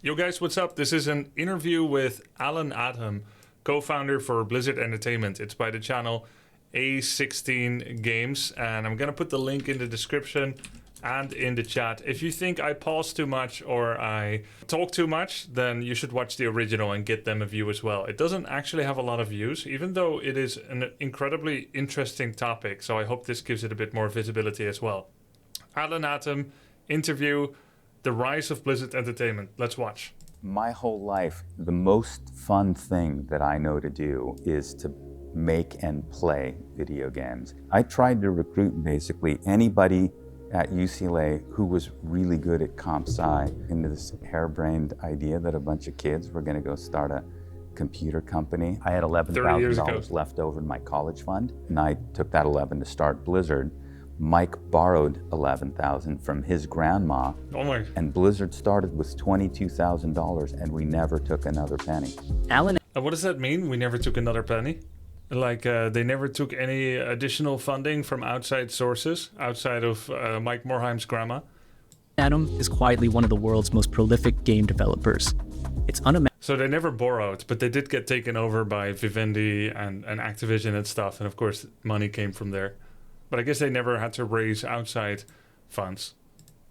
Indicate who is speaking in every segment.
Speaker 1: Yo guys, what's up? This is an interview with Allen Adham, co-founder for Blizzard Entertainment. It's by the channel A16 Games, and I'm gonna put the link in the description and in the chat. If you think I pause too much or I talk too much, then you should watch the original and get them a view as well. It doesn't actually have a lot of views, even though it is an incredibly interesting topic, so I hope this gives it a bit more visibility as well. Allen Adham interview, The Rise of Blizzard Entertainment. Let's watch.
Speaker 2: My whole life, the most fun thing that I know to do is to make and play video games. I tried to recruit basically anybody at UCLA who was really good at comp sci into this harebrained idea that a bunch of kids were going to go start a computer company. I had $11,000 left over in my college fund, and I took that 11 to start Blizzard. Mike borrowed $11,000 from his grandma, and Blizzard started with $22,000, and we never took another penny.
Speaker 3: Allen.
Speaker 1: What does that mean? We never took another penny? Like they never took any additional funding from outside sources, outside of Mike Morhaime's grandma?
Speaker 3: Adham is quietly one of the world's most prolific game developers. It's unimaginable.
Speaker 1: So they never borrowed, but they did get taken over by Vivendi and Activision and stuff, and of course money came from there. But I guess they never had to raise outside funds.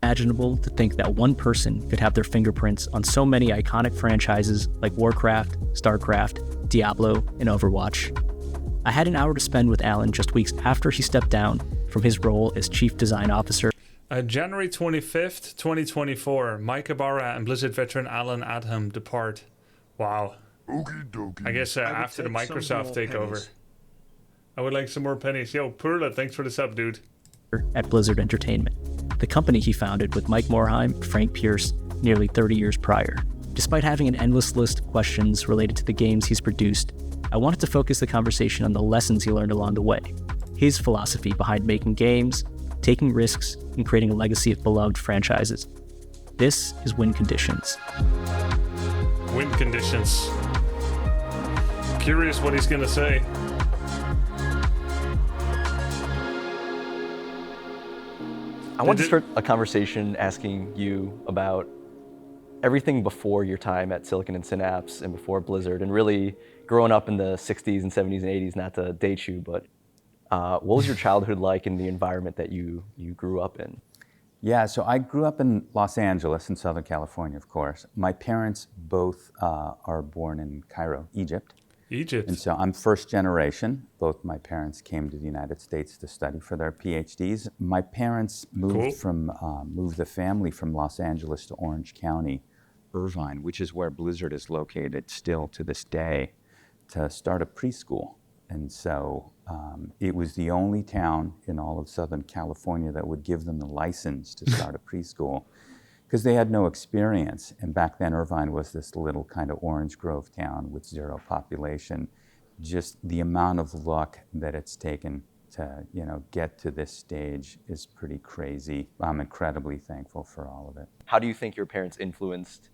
Speaker 3: Imaginable to think that one person could have their fingerprints on so many iconic franchises like Warcraft, StarCraft, Diablo, and Overwatch. I had an hour to spend with Allen just weeks after he stepped down from his role as Chief Design Officer.
Speaker 1: January 25th, 2024, Mike Ibarra and Blizzard veteran Allen Adham depart. Wow.
Speaker 4: Okie dokie.
Speaker 1: I guess after the Microsoft takeover. I would like some more pennies. Yo, Perla, thanks for the sub, dude.
Speaker 3: At Blizzard Entertainment, the company he founded with Mike Morhaime and Frank Pierce nearly 30 years prior. Despite having an endless list of questions related to the games he's produced, I wanted to focus the conversation on the lessons he learned along the way, his philosophy behind making games, taking risks, and creating a legacy of beloved franchises. This is Win Conditions.
Speaker 1: Win Conditions. Curious what he's gonna say.
Speaker 5: I want to start a conversation asking you about everything before your time at Silicon and Synapse and before Blizzard, and really growing up in the 60s and 70s and 80s, not to date you, but what was your childhood like in the environment that you grew up in?
Speaker 2: Yeah, so I grew up in Los Angeles in Southern California, of course. My parents both are born in Cairo, Egypt.
Speaker 1: Egypt.
Speaker 2: And so I'm first generation. Both my parents came to the United States to study for their PhDs. My parents moved moved the family from Los Angeles to Orange County, Irvine, which is where Blizzard is located still to this day, to start a preschool. And so it was the only town in all of Southern California that would give them the license to start a preschool, because they had no experience. And back then, Irvine was this little kind of orange grove town with zero population. Just the amount of luck that it's taken to, get to this stage is pretty crazy. I'm incredibly thankful for all of it.
Speaker 5: How do you think your parents influenced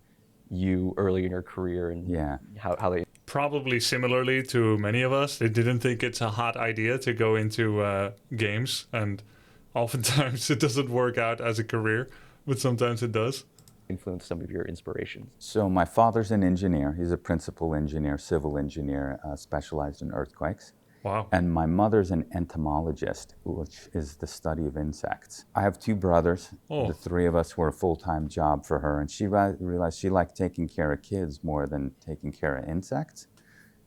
Speaker 5: you early in your career, and how they?
Speaker 1: Probably similarly to many of us. They didn't think it's a hot idea to go into games, and oftentimes it doesn't work out as a career. But sometimes it does.
Speaker 5: Influence some of your inspirations.
Speaker 2: So my father's an engineer. He's a principal engineer, civil engineer, specialized in earthquakes.
Speaker 1: Wow.
Speaker 2: And my mother's an entomologist, which is the study of insects. I have two brothers. The three of us were a full-time job for her, and she realized she liked taking care of kids more than taking care of insects.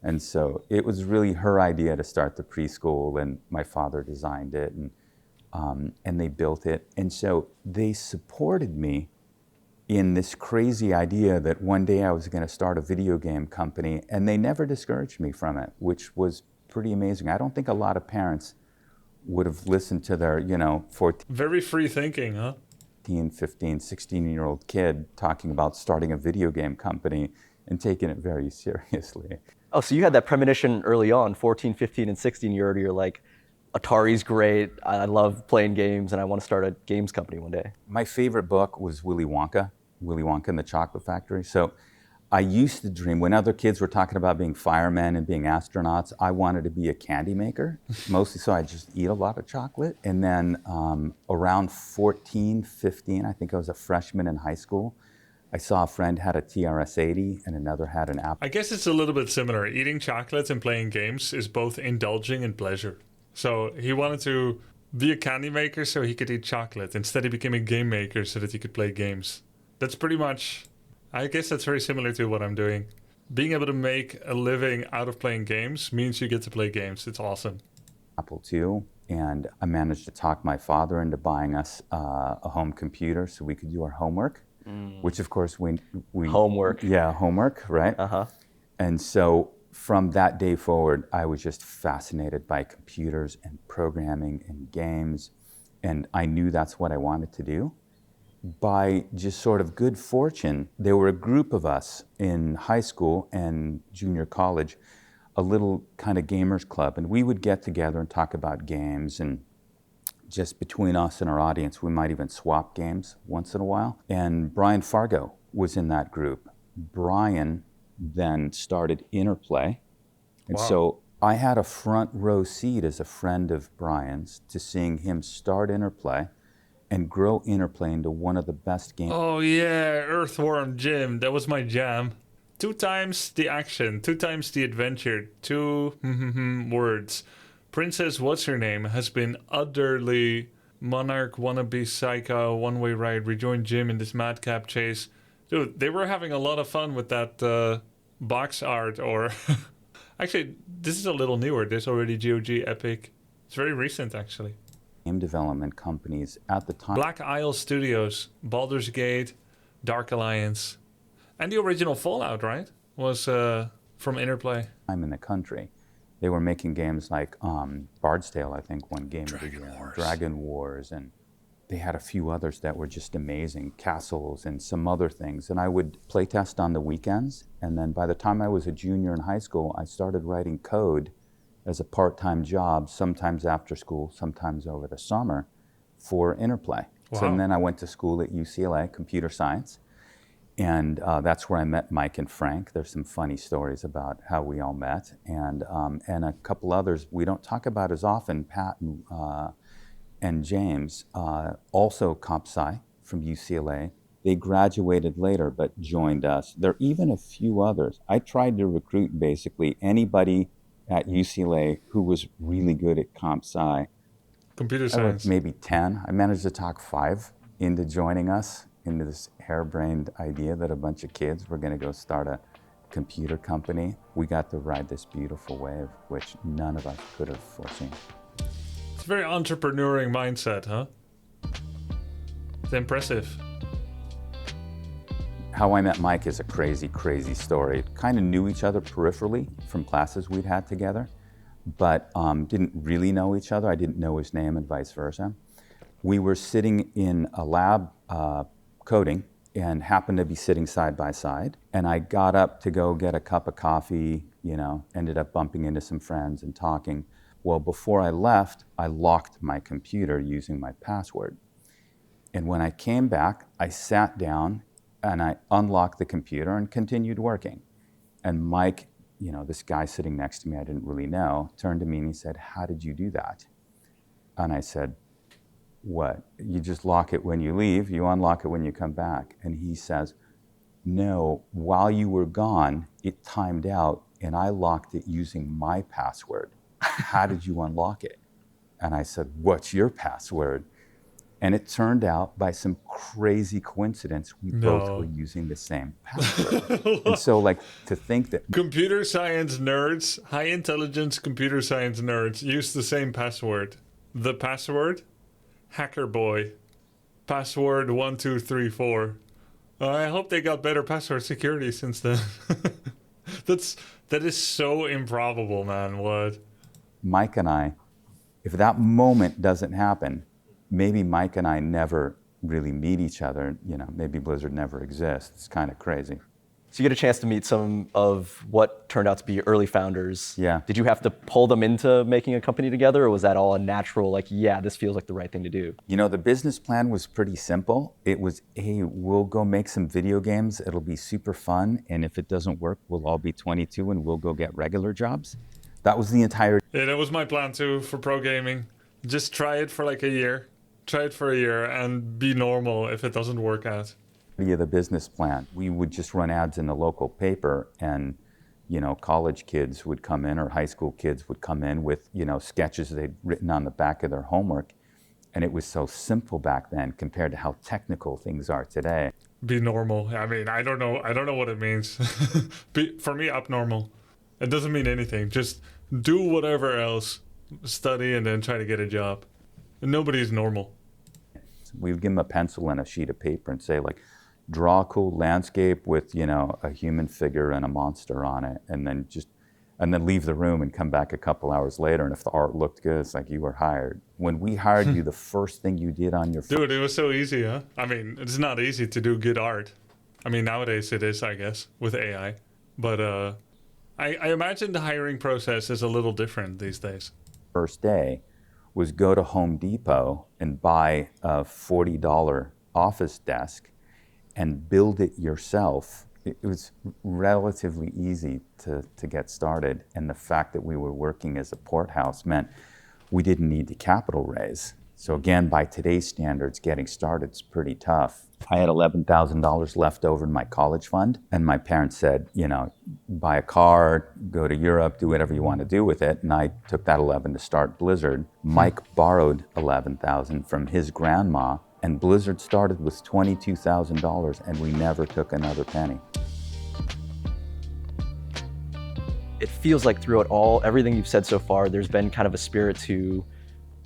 Speaker 2: And so it was really her idea to start the preschool, and my father designed it, and they built it. And so they supported me in this crazy idea that one day I was going to start a video game company, and they never discouraged me from it, which was pretty amazing. I don't think a lot of parents would have listened to their, 14,
Speaker 1: very free thinking, huh?
Speaker 2: 15, 16-year-old kid talking about starting a video game company and taking it very seriously.
Speaker 5: Oh, so you had that premonition early on, 14, 15, and 16, you're like, Atari's great, I love playing games, and I want to start a games company one day.
Speaker 2: My favorite book was Willy Wonka and the Chocolate Factory. So I used to dream, when other kids were talking about being firemen and being astronauts, I wanted to be a candy maker, mostly so I just eat a lot of chocolate. And then around 14, 15, I think I was a freshman in high school, I saw a friend had a TRS-80 and another had an Apple.
Speaker 1: I guess it's a little bit similar. Eating chocolates and playing games is both indulging and pleasure. So he wanted to be a candy maker so he could eat chocolate. Instead, he became a game maker so that he could play games. That's pretty much, I guess that's very similar to what I'm doing. Being able to make a living out of playing games means you get to play games. It's awesome.
Speaker 2: Apple II, and I managed to talk my father into buying us a home computer so we could do our homework, which of course we
Speaker 5: Homework.
Speaker 2: Yeah, homework, right? And so from that day forward, I was just fascinated by computers and programming and games, and I knew that's what I wanted to do. By just sort of good fortune, there were a group of us in high school and junior college, a little kind of gamers club, and we would get together and talk about games, and just between us and our audience, we might even swap games once in a while. And Brian Fargo was in that group. Brian then started Interplay, and so I had a front row seat as a friend of Brian's to seeing him start Interplay and grow Interplay into one of the best games.
Speaker 1: Oh yeah, Earthworm Jim, that was my jam. 2 times the action, 2 times the adventure, 2 words. Princess What's-Her-Name has been utterly monarch, wannabe psycho, one-way ride, rejoin Jim in this madcap chase. Dude, they were having a lot of fun with that box art, or... Actually, this is a little newer. There's already GOG Epic. It's very recent, actually.
Speaker 2: Game development companies at the time.
Speaker 1: Black Isle Studios, Baldur's Gate, Dark Alliance, and the original Fallout, right? Was from Interplay.
Speaker 2: I'm in the country. They were making games like Bard's Tale, I think, one game. Dragon Wars, and they had a few others that were just amazing, Castles and some other things. And I would playtest on the weekends, and then by the time I was a junior in high school, I started writing code as a part-time job, sometimes after school, sometimes over the summer, for Interplay.
Speaker 1: Wow.
Speaker 2: So then I went to school at UCLA, computer science, and that's where I met Mike and Frank. There's some funny stories about how we all met, and a couple others we don't talk about as often, Pat and James, also comp sci from UCLA. They graduated later but joined us. There are even a few others. I tried to recruit basically anybody at UCLA who was really good at comp sci.
Speaker 1: Computer science.
Speaker 2: Maybe 10. I managed to talk 5 into joining us, into this harebrained idea that a bunch of kids were going to go start a computer company. We got to ride this beautiful wave, which none of us could have foreseen.
Speaker 1: It's a very entrepreneuring mindset, huh? It's impressive.
Speaker 2: How I met Mike is a crazy, crazy story. Kind of knew each other peripherally from classes we'd had together, but didn't really know each other. I didn't know his name and vice versa. We were sitting in a lab coding and happened to be sitting side by side. And I got up to go get a cup of coffee, ended up bumping into some friends and talking. Well, before I left, I locked my computer using my password. And when I came back, I sat down and I unlocked the computer and continued working. And Mike, this guy sitting next to me I didn't really know, turned to me and he said, "How did you do that?" And I said, "What? You just lock it when you leave, you unlock it when you come back." And he says, "No, while you were gone, it timed out and I locked it using my password. How did you unlock it?" And I said, "What's your password?" And it turned out, by some crazy coincidence, we both were using the same password. And so, to think that...
Speaker 1: Computer science nerds, high intelligence computer science nerds use the same password. The password? Hacker boy. Password 1234. I hope they got better password security since then. That is so improbable, man. What?
Speaker 2: Mike and I, if that moment doesn't happen, maybe Mike and I never really meet each other. Maybe Blizzard never exists. It's kind of crazy.
Speaker 5: So you get a chance to meet some of what turned out to be early founders.
Speaker 2: Yeah.
Speaker 5: Did you have to pull them into making a company together, or was that all a natural, this feels like the right thing to do?
Speaker 2: The business plan was pretty simple. It was, hey, we'll go make some video games. It'll be super fun. And if it doesn't work, we'll all be 22 and we'll go get regular jobs. That was the entire...
Speaker 1: Yeah, that was my plan too for pro gaming. Just try it for a year. Try it for a year and be normal if it doesn't work out.
Speaker 2: of the business plan. We would just run ads in the local paper, and college kids would come in, or high school kids would come in with sketches they'd written on the back of their homework, and it was so simple back then compared to how technical things are today.
Speaker 1: Be normal. I mean, I don't know what it means. For me, abnormal. It doesn't mean anything. Just do whatever else, study, and then try to get a job. And nobody's normal.
Speaker 2: We would give them a pencil and a sheet of paper and say, like, draw a cool landscape with, a human figure and a monster on it, and then leave the room and come back a couple hours later, and if the art looked good, it's like you were hired. When we hired you, the first thing you did on your
Speaker 1: Dude, it was so easy, huh? I mean, it's not easy to do good art. I mean, nowadays it is, I guess, with AI. But I imagine the hiring process is a little different these days.
Speaker 2: First day was go to Home Depot and buy a $40 office desk and build it yourself. It was relatively easy to get started, and the fact that we were working as a port house meant we didn't need to capital raise. So again, by today's standards, getting started is pretty tough. I had $11,000 left over in my college fund, and my parents said, buy a car, go to Europe, do whatever you want to do with it. And I took that 11 to start Blizzard. Mike borrowed $11,000 from his grandma, and Blizzard started with $22,000, and we never took another penny.
Speaker 5: It feels like throughout everything you've said so far, there's been kind of a spirit to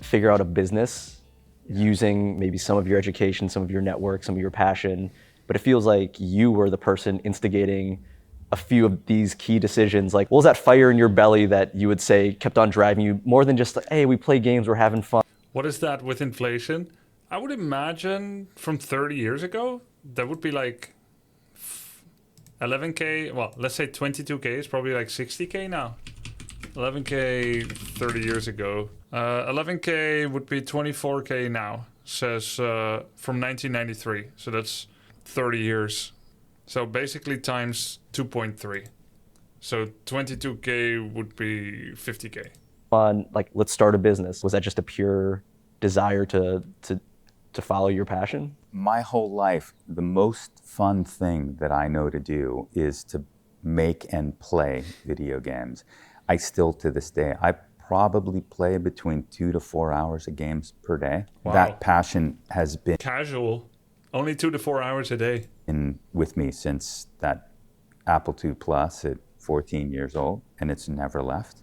Speaker 5: figure out a business using maybe some of your education, some of your network, some of your passion. But it feels like you were the person instigating a few of these key decisions. Like, what was that fire in your belly that you would say kept on driving you more than just like, hey, we play games, we're having fun?
Speaker 1: What is that with inflation? I would imagine from 30 years ago, that would be like 11K. Well, let's say 22K is probably like 60K now. 11K 30 years ago. 11K would be 24K now, says from 1993. So that's 30 years. So basically times 2.3. So 22K would be 50K.
Speaker 5: Like, let's start a business. Was that just a pure desire to follow your passion?
Speaker 2: My whole life, the most fun thing that I know to do is to make and play video games. I still, to this day, I probably play between 2 to 4 hours of games per day.
Speaker 1: Wow.
Speaker 2: That passion has been
Speaker 1: casual, only 2 to 4 hours a day.
Speaker 2: With me since that Apple II Plus at 14 years old, and it's never left.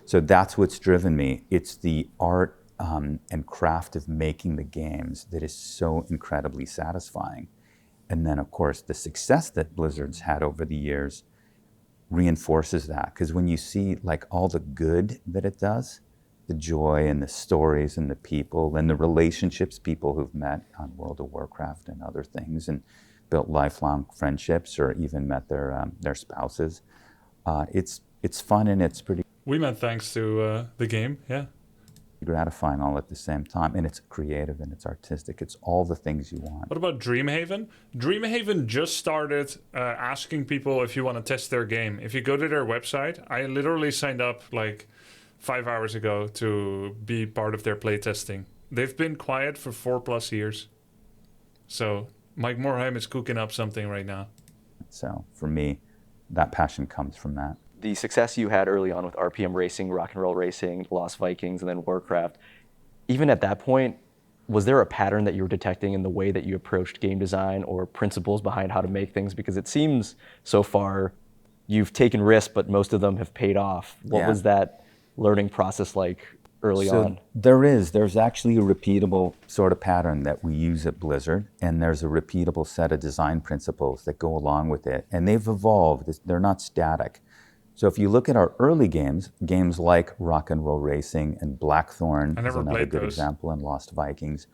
Speaker 2: So that's what's driven me. It's the art and craft of making the games that is so incredibly satisfying. And then, of course, the success that Blizzard's had over the years reinforces that. Because when you see like all the good that it does, the joy and the stories and the people and the relationships people who've met on World of Warcraft and other things and built lifelong friendships or even met their spouses, it's fun and it's pretty.
Speaker 1: We met thanks to the game, yeah.
Speaker 2: Gratifying all at the same time, and it's creative and it's artistic. It's all the things you want.
Speaker 1: What about Dreamhaven? Dreamhaven just started asking people if you want to test their game. If you go to their website, I literally signed up like 5 hours ago to be part of their playtesting. They've been quiet for 4+ years. So Mike Morhaime is cooking up something right now.
Speaker 2: So for me, that passion comes from that.
Speaker 5: The success you had early on with RPM Racing, Rock and Roll Racing, Lost Vikings, and then Warcraft, even at that point, was there a pattern that you were detecting in the way that you approached game design or principles behind how to make things? Because it seems so far you've taken risks, but most of them have paid off. What was that learning process like early on?
Speaker 2: There's actually a repeatable sort of pattern that we use at Blizzard, and there's a repeatable set of design principles that go along with it. And they've evolved. They're not static. So if you look at our early games like Rock and Roll Racing and Blackthorn is another good example, and Lost Vikings,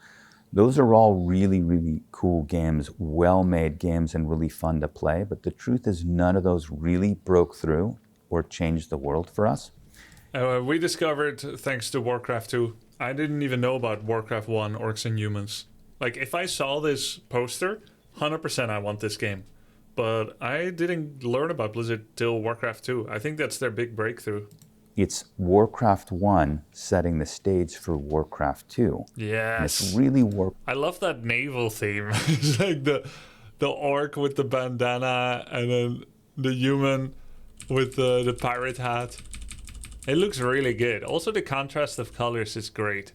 Speaker 2: those are all really, really cool games, well-made games, and really fun to play. But the truth is none of those really broke through or changed the world for us.
Speaker 1: We discovered, thanks to Warcraft 2, I didn't even know about Warcraft 1, Orcs and Humans. Like, if I saw this poster, 100% I want this game. But I didn't learn about Blizzard till Warcraft 2. I think that's their big breakthrough.
Speaker 2: It's Warcraft 1 setting the stage for Warcraft 2.
Speaker 1: Yes.
Speaker 2: And it's really
Speaker 1: I love that naval theme. It's like the orc with the bandana and then the human with the pirate hat. It looks really good. Also, the contrast of colors is great.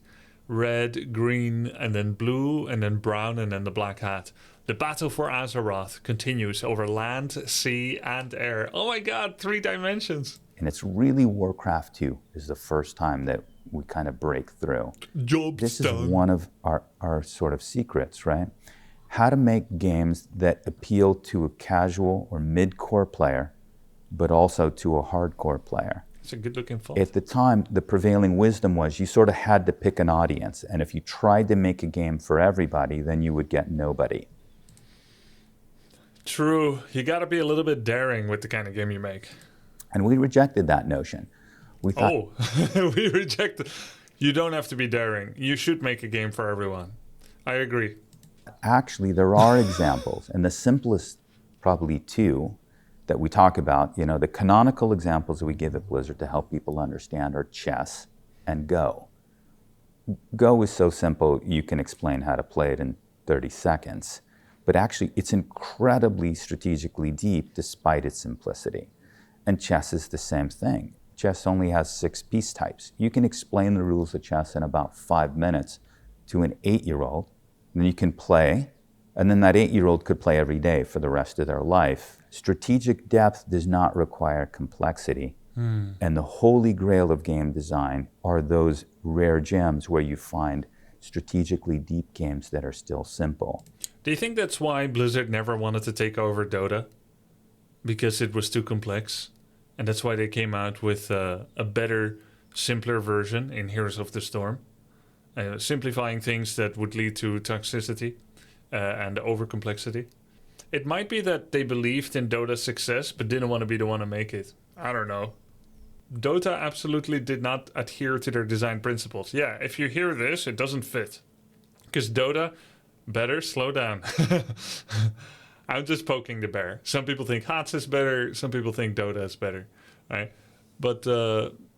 Speaker 1: Red, green, and then blue, and then brown, and then the black hat. The battle for Azeroth continues over land, sea, and air. Oh my god, 3 dimensions.
Speaker 2: And it's really Warcraft 2 is the first time that we kind of break through. This is one of our sort of secrets, right? How to make games that appeal to a casual or mid-core player, but also to a hardcore player.
Speaker 1: It's a good looking font.
Speaker 2: At the time, the prevailing wisdom was you sort of had to pick an audience. And if you tried to make a game for everybody, then you would get nobody.
Speaker 1: True. You got to be a little bit daring with the kind of game you make.
Speaker 2: And we rejected that notion. We thought,
Speaker 1: we rejected. You don't have to be daring. You should make a game for everyone. I agree.
Speaker 2: Actually, there are examples, and the simplest probably 2 that we talk about, you know, the canonical examples that we give at Blizzard to help people understand are chess and Go. Go is so simple, you can explain how to play it in 30 seconds. But actually, it's incredibly strategically deep despite its simplicity. And chess is the same thing. Chess only has 6 piece types. You can explain the rules of chess in about 5 minutes to an 8-year-old, then you can play, and then that 8-year-old could play every day for the rest of their life. Strategic depth does not require complexity. And the holy grail of game design are those rare gems where you find strategically deep games that are still simple.
Speaker 1: Do you think that's why Blizzard never wanted to take over Dota? Because it was too complex? And that's why they came out with a better, simpler version in Heroes of the Storm? Simplifying things that would lead to toxicity and overcomplexity. It might be that they believed in Dota's success, but didn't want to be the one to make it. I don't know. Dota absolutely did not adhere to their design principles. Yeah, if you hear this, it doesn't fit. Because Dota, better slow down. I'm just poking the bear. Some people think HOTS is better. Some people think Dota is better, right? But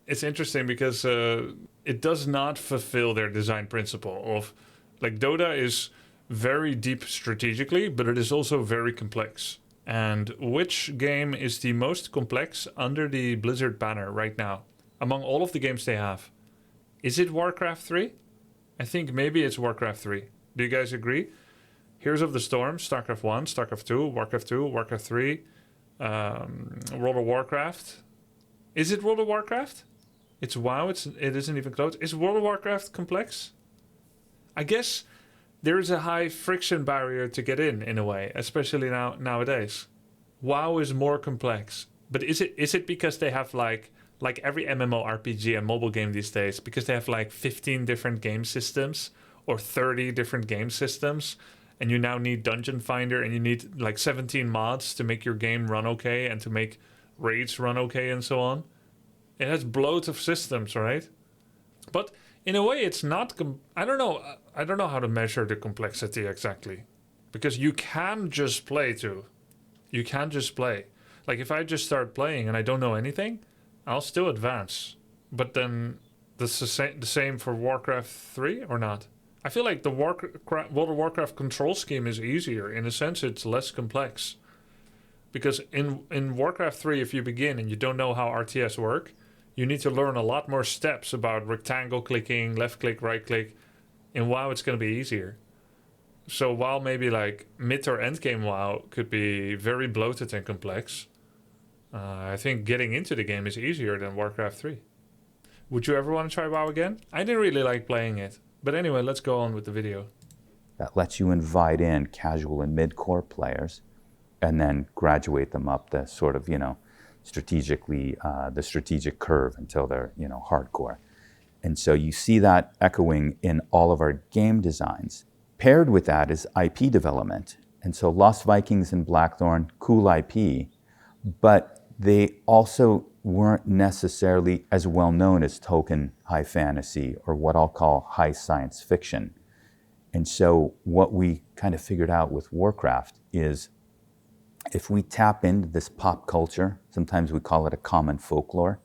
Speaker 1: it's interesting because it does not fulfill their design principle of, like, Dota is very deep strategically, but it is also very complex. And which game is the most complex under the Blizzard banner right now? Among all of the games they have. Is it Warcraft 3? I think maybe it's Warcraft 3. Do you guys agree? Heroes of the Storm, StarCraft 1, StarCraft 2, Warcraft 3, World of Warcraft. Is it World of Warcraft? It's WoW, it isn't even close. Is World of Warcraft complex? I guess there is a high friction barrier to get in a way, especially nowadays. WoW is more complex. But is it because they have like every MMORPG and mobile game these days, because they have like 15 different game systems or 30 different game systems, and you now need Dungeon Finder and you need like 17 mods to make your game run okay and to make raids run okay and so on? It has bloat of systems, right? But in a way, it's not. I don't know. I don't know how to measure the complexity exactly, because you can just play too. You can just play. Like if I just start playing and I don't know anything, I'll still advance. But then the same for Warcraft 3 or not? I feel like the World of Warcraft control scheme is easier. In a sense, it's less complex. Because in Warcraft 3, if you begin and you don't know how RTS work, you need to learn a lot more steps about rectangle clicking, left click, right click. In WoW, it's going to be easier. So while maybe like mid or end game WoW could be very bloated and complex, I think getting into the game is easier than Warcraft 3. Would you ever want to try WoW again? I didn't really like playing it. But anyway, let's go on with the video.
Speaker 2: That lets you invite in casual and mid-core players and then graduate them up the sort of, strategically, the strategic curve until they're, hardcore. And so you see that echoing in all of our game designs. Paired with that is IP development. And so Lost Vikings and Blackthorn, cool IP, but they also weren't necessarily as well known as token high fantasy or what I'll call high science fiction. And so what we kind of figured out with Warcraft is if we tap into this pop culture, sometimes we call it a common folklore.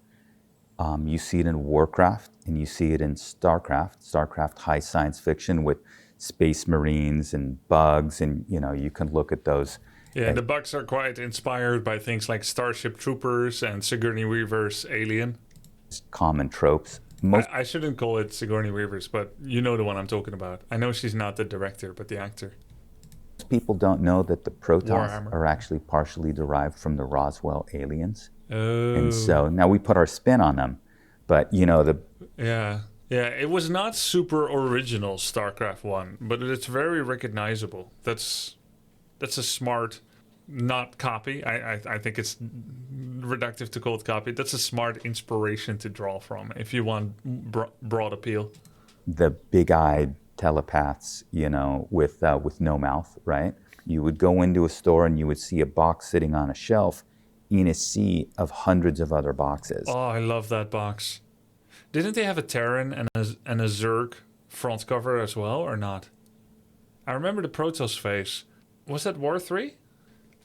Speaker 2: You see it in Warcraft and you see it in StarCraft high science fiction with Space Marines and bugs, and you can look at those.
Speaker 1: Yeah, the bugs are quite inspired by things like Starship Troopers and Sigourney Weaver's Alien.
Speaker 2: Common tropes.
Speaker 1: I shouldn't call it Sigourney Weaver's, but you know the one I'm talking about. I know she's not the director, but the actor.
Speaker 2: People don't know that the protons
Speaker 1: Warhammer.
Speaker 2: are actually partially derived from the Roswell aliens.
Speaker 1: Oh.
Speaker 2: And so now we put our spin on them, but
Speaker 1: Yeah, it was not super original, StarCraft 1, but it's very recognizable. That's a smart, not copy. I think it's reductive to call it copy. That's a smart inspiration to draw from if you want broad appeal.
Speaker 2: The big-eyed telepaths, with no mouth, right? You would go into a store and you would see a box sitting on a shelf in a sea of hundreds of other boxes.
Speaker 1: Oh, I love that box. Didn't they have a Terran and a Zerg front cover as well, or not? I remember the Protoss face. Was that War 3?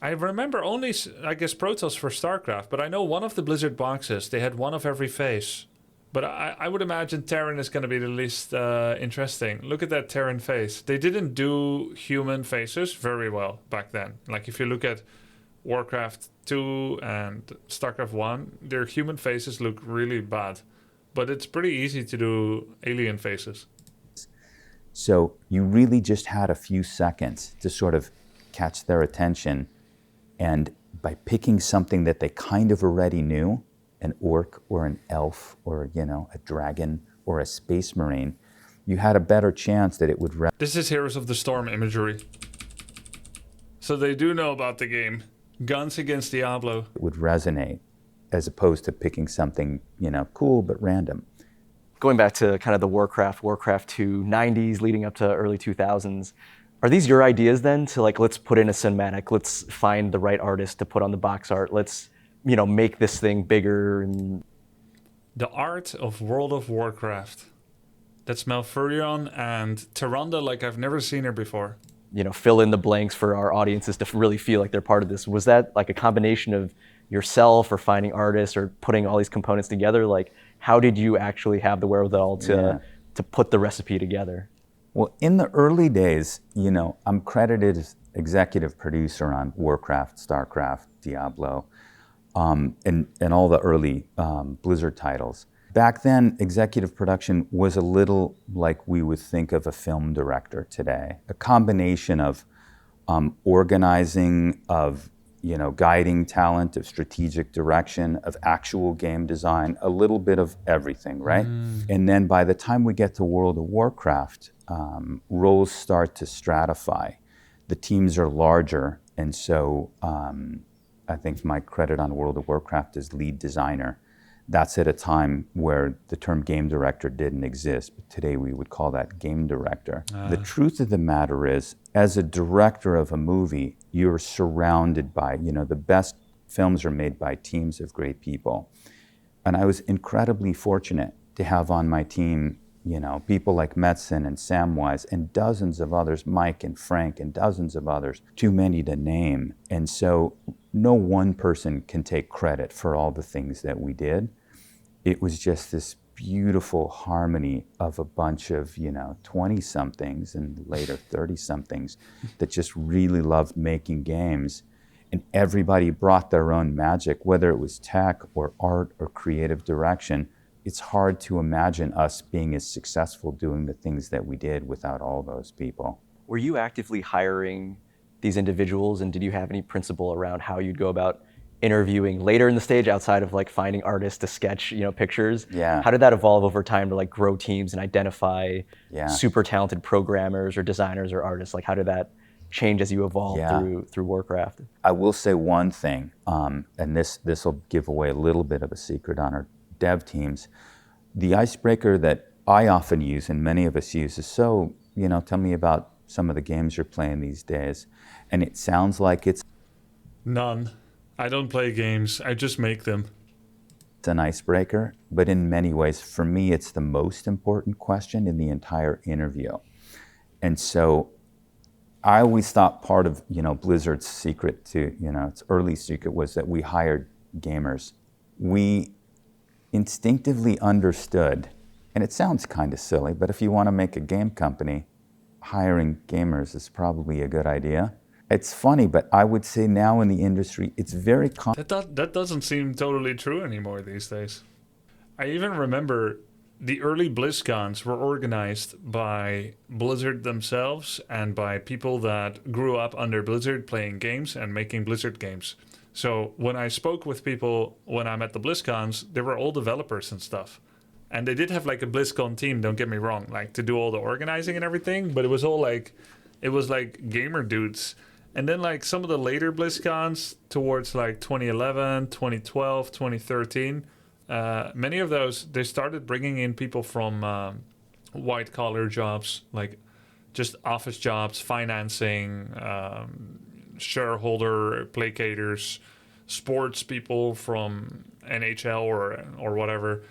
Speaker 1: I remember only, I guess, Protoss for StarCraft, but I know one of the Blizzard boxes, they had one of every face. But I would imagine Terran is going to be the least interesting. Look at that Terran face. They didn't do human faces very well back then. Like if you look at Warcraft 2 and StarCraft 1, their human faces look really bad. But it's pretty easy to do alien faces.
Speaker 2: So you really just had a few seconds to sort of catch their attention. And by picking something that they kind of already knew, an orc or an elf or, a dragon or a space marine, you had a better chance that it would...
Speaker 1: This is Heroes of the Storm imagery. So they do know about the game. Guns against Diablo.
Speaker 2: It would resonate, as opposed to picking something, cool but random.
Speaker 5: Going back to kind of the Warcraft 2, 90s leading up to early 2000s, are these your ideas then to let's put in a cinematic, let's find the right artist to put on the box art, let's, make this thing bigger? And
Speaker 1: the art of World of Warcraft. That's Malfurion and Tyrande like I've never seen her before.
Speaker 5: Fill in the blanks for our audiences to really feel like they're part of this. Was that like a combination of yourself or finding artists or putting all these components together? How did you actually have the wherewithal to put the recipe together?
Speaker 2: Well, in the early days, I'm credited as executive producer on Warcraft, StarCraft, Diablo, and all the early Blizzard titles. Back then, executive production was a little like we would think of a film director today. A combination of organizing, of guiding talent, of strategic direction, of actual game design, a little bit of everything, right? And then by the time we get to World of Warcraft, roles start to stratify. The teams are larger, and so I think my credit on World of Warcraft is lead designer. That's at a time where the term game director didn't exist, but today we would call that game director. The truth of the matter is, as a director of a movie, you're surrounded by, the best films are made by teams of great people. And I was incredibly fortunate to have on my team, people like Metzen and Samwise and dozens of others, Mike and Frank and dozens of others, too many to name. And so no one person can take credit for all the things that we did. It was just this beautiful harmony of a bunch of, 20-somethings and later 30-somethings that just really loved making games. And everybody brought their own magic, whether it was tech or art or creative direction. It's hard to imagine us being as successful doing the things that we did without all those people.
Speaker 5: Were you actively hiring these individuals, and did you have any principle around how you'd go about interviewing later in the stage outside of finding artists to sketch pictures?
Speaker 2: Yeah.
Speaker 5: How did that evolve over time to grow teams and identify super talented programmers or designers or artists? How did that change as you evolved through Warcraft?
Speaker 2: I will say one thing, and this will give away a little bit of a secret on our dev teams. The icebreaker that I often use and many of us use is, so, tell me about some of the games you're playing these days. And it sounds like it's
Speaker 1: none. I don't play games. I just make them.
Speaker 2: It's an icebreaker, but in many ways, for me, it's the most important question in the entire interview. And so I always thought part of, Blizzard's secret to, its early secret was that we hired gamers. We instinctively understood, and it sounds kind of silly, but if you want to make a game company, hiring gamers is probably a good idea. It's funny, but I would say now in the industry, it's very common.
Speaker 1: That doesn't seem totally true anymore these days. I even remember the early BlizzCons were organized by Blizzard themselves and by people that grew up under Blizzard playing games and making Blizzard games. So when I spoke with people when I'm at the BlizzCons, they were all developers and stuff. And they did have like a BlizzCon team, don't get me wrong, like to do all the organizing and everything, but it was all like, it was like gamer dudes. And then like some of the later BlizzCons towards like 2011, 2012, 2013, many of those, they started bringing in people from white collar jobs, like just office jobs, financing, shareholder placators, sports people from NHL or whatever.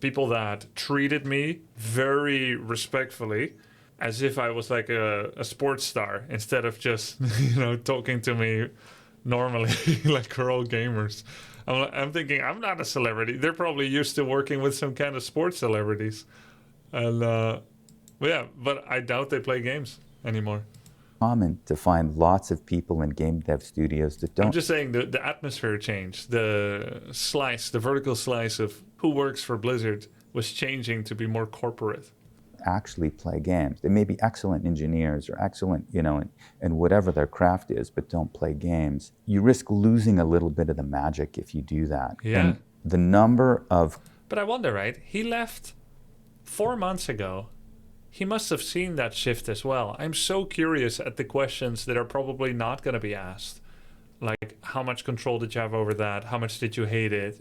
Speaker 1: People that treated me very respectfully, as if I was like a sports star, instead of just talking to me normally like we're all gamers. I'm thinking I'm not a celebrity. They're probably used to working with some kind of sports celebrities, and but I doubt they play games anymore.
Speaker 2: Common to find lots of people in game dev studios that don't.
Speaker 1: I'm just saying the atmosphere changed. The vertical slice of who works for Blizzard was changing to be more corporate.
Speaker 2: Actually play games. They may be excellent engineers or excellent, in whatever their craft is, but don't play games. You risk losing a little bit of the magic if you do that.
Speaker 1: Yeah.
Speaker 2: And the number of...
Speaker 1: But I wonder, right? He left 4 months ago. He must have seen that shift as well. I'm so curious at the questions that are probably not going to be asked. Like, how much control did you have over that? How much did you hate it?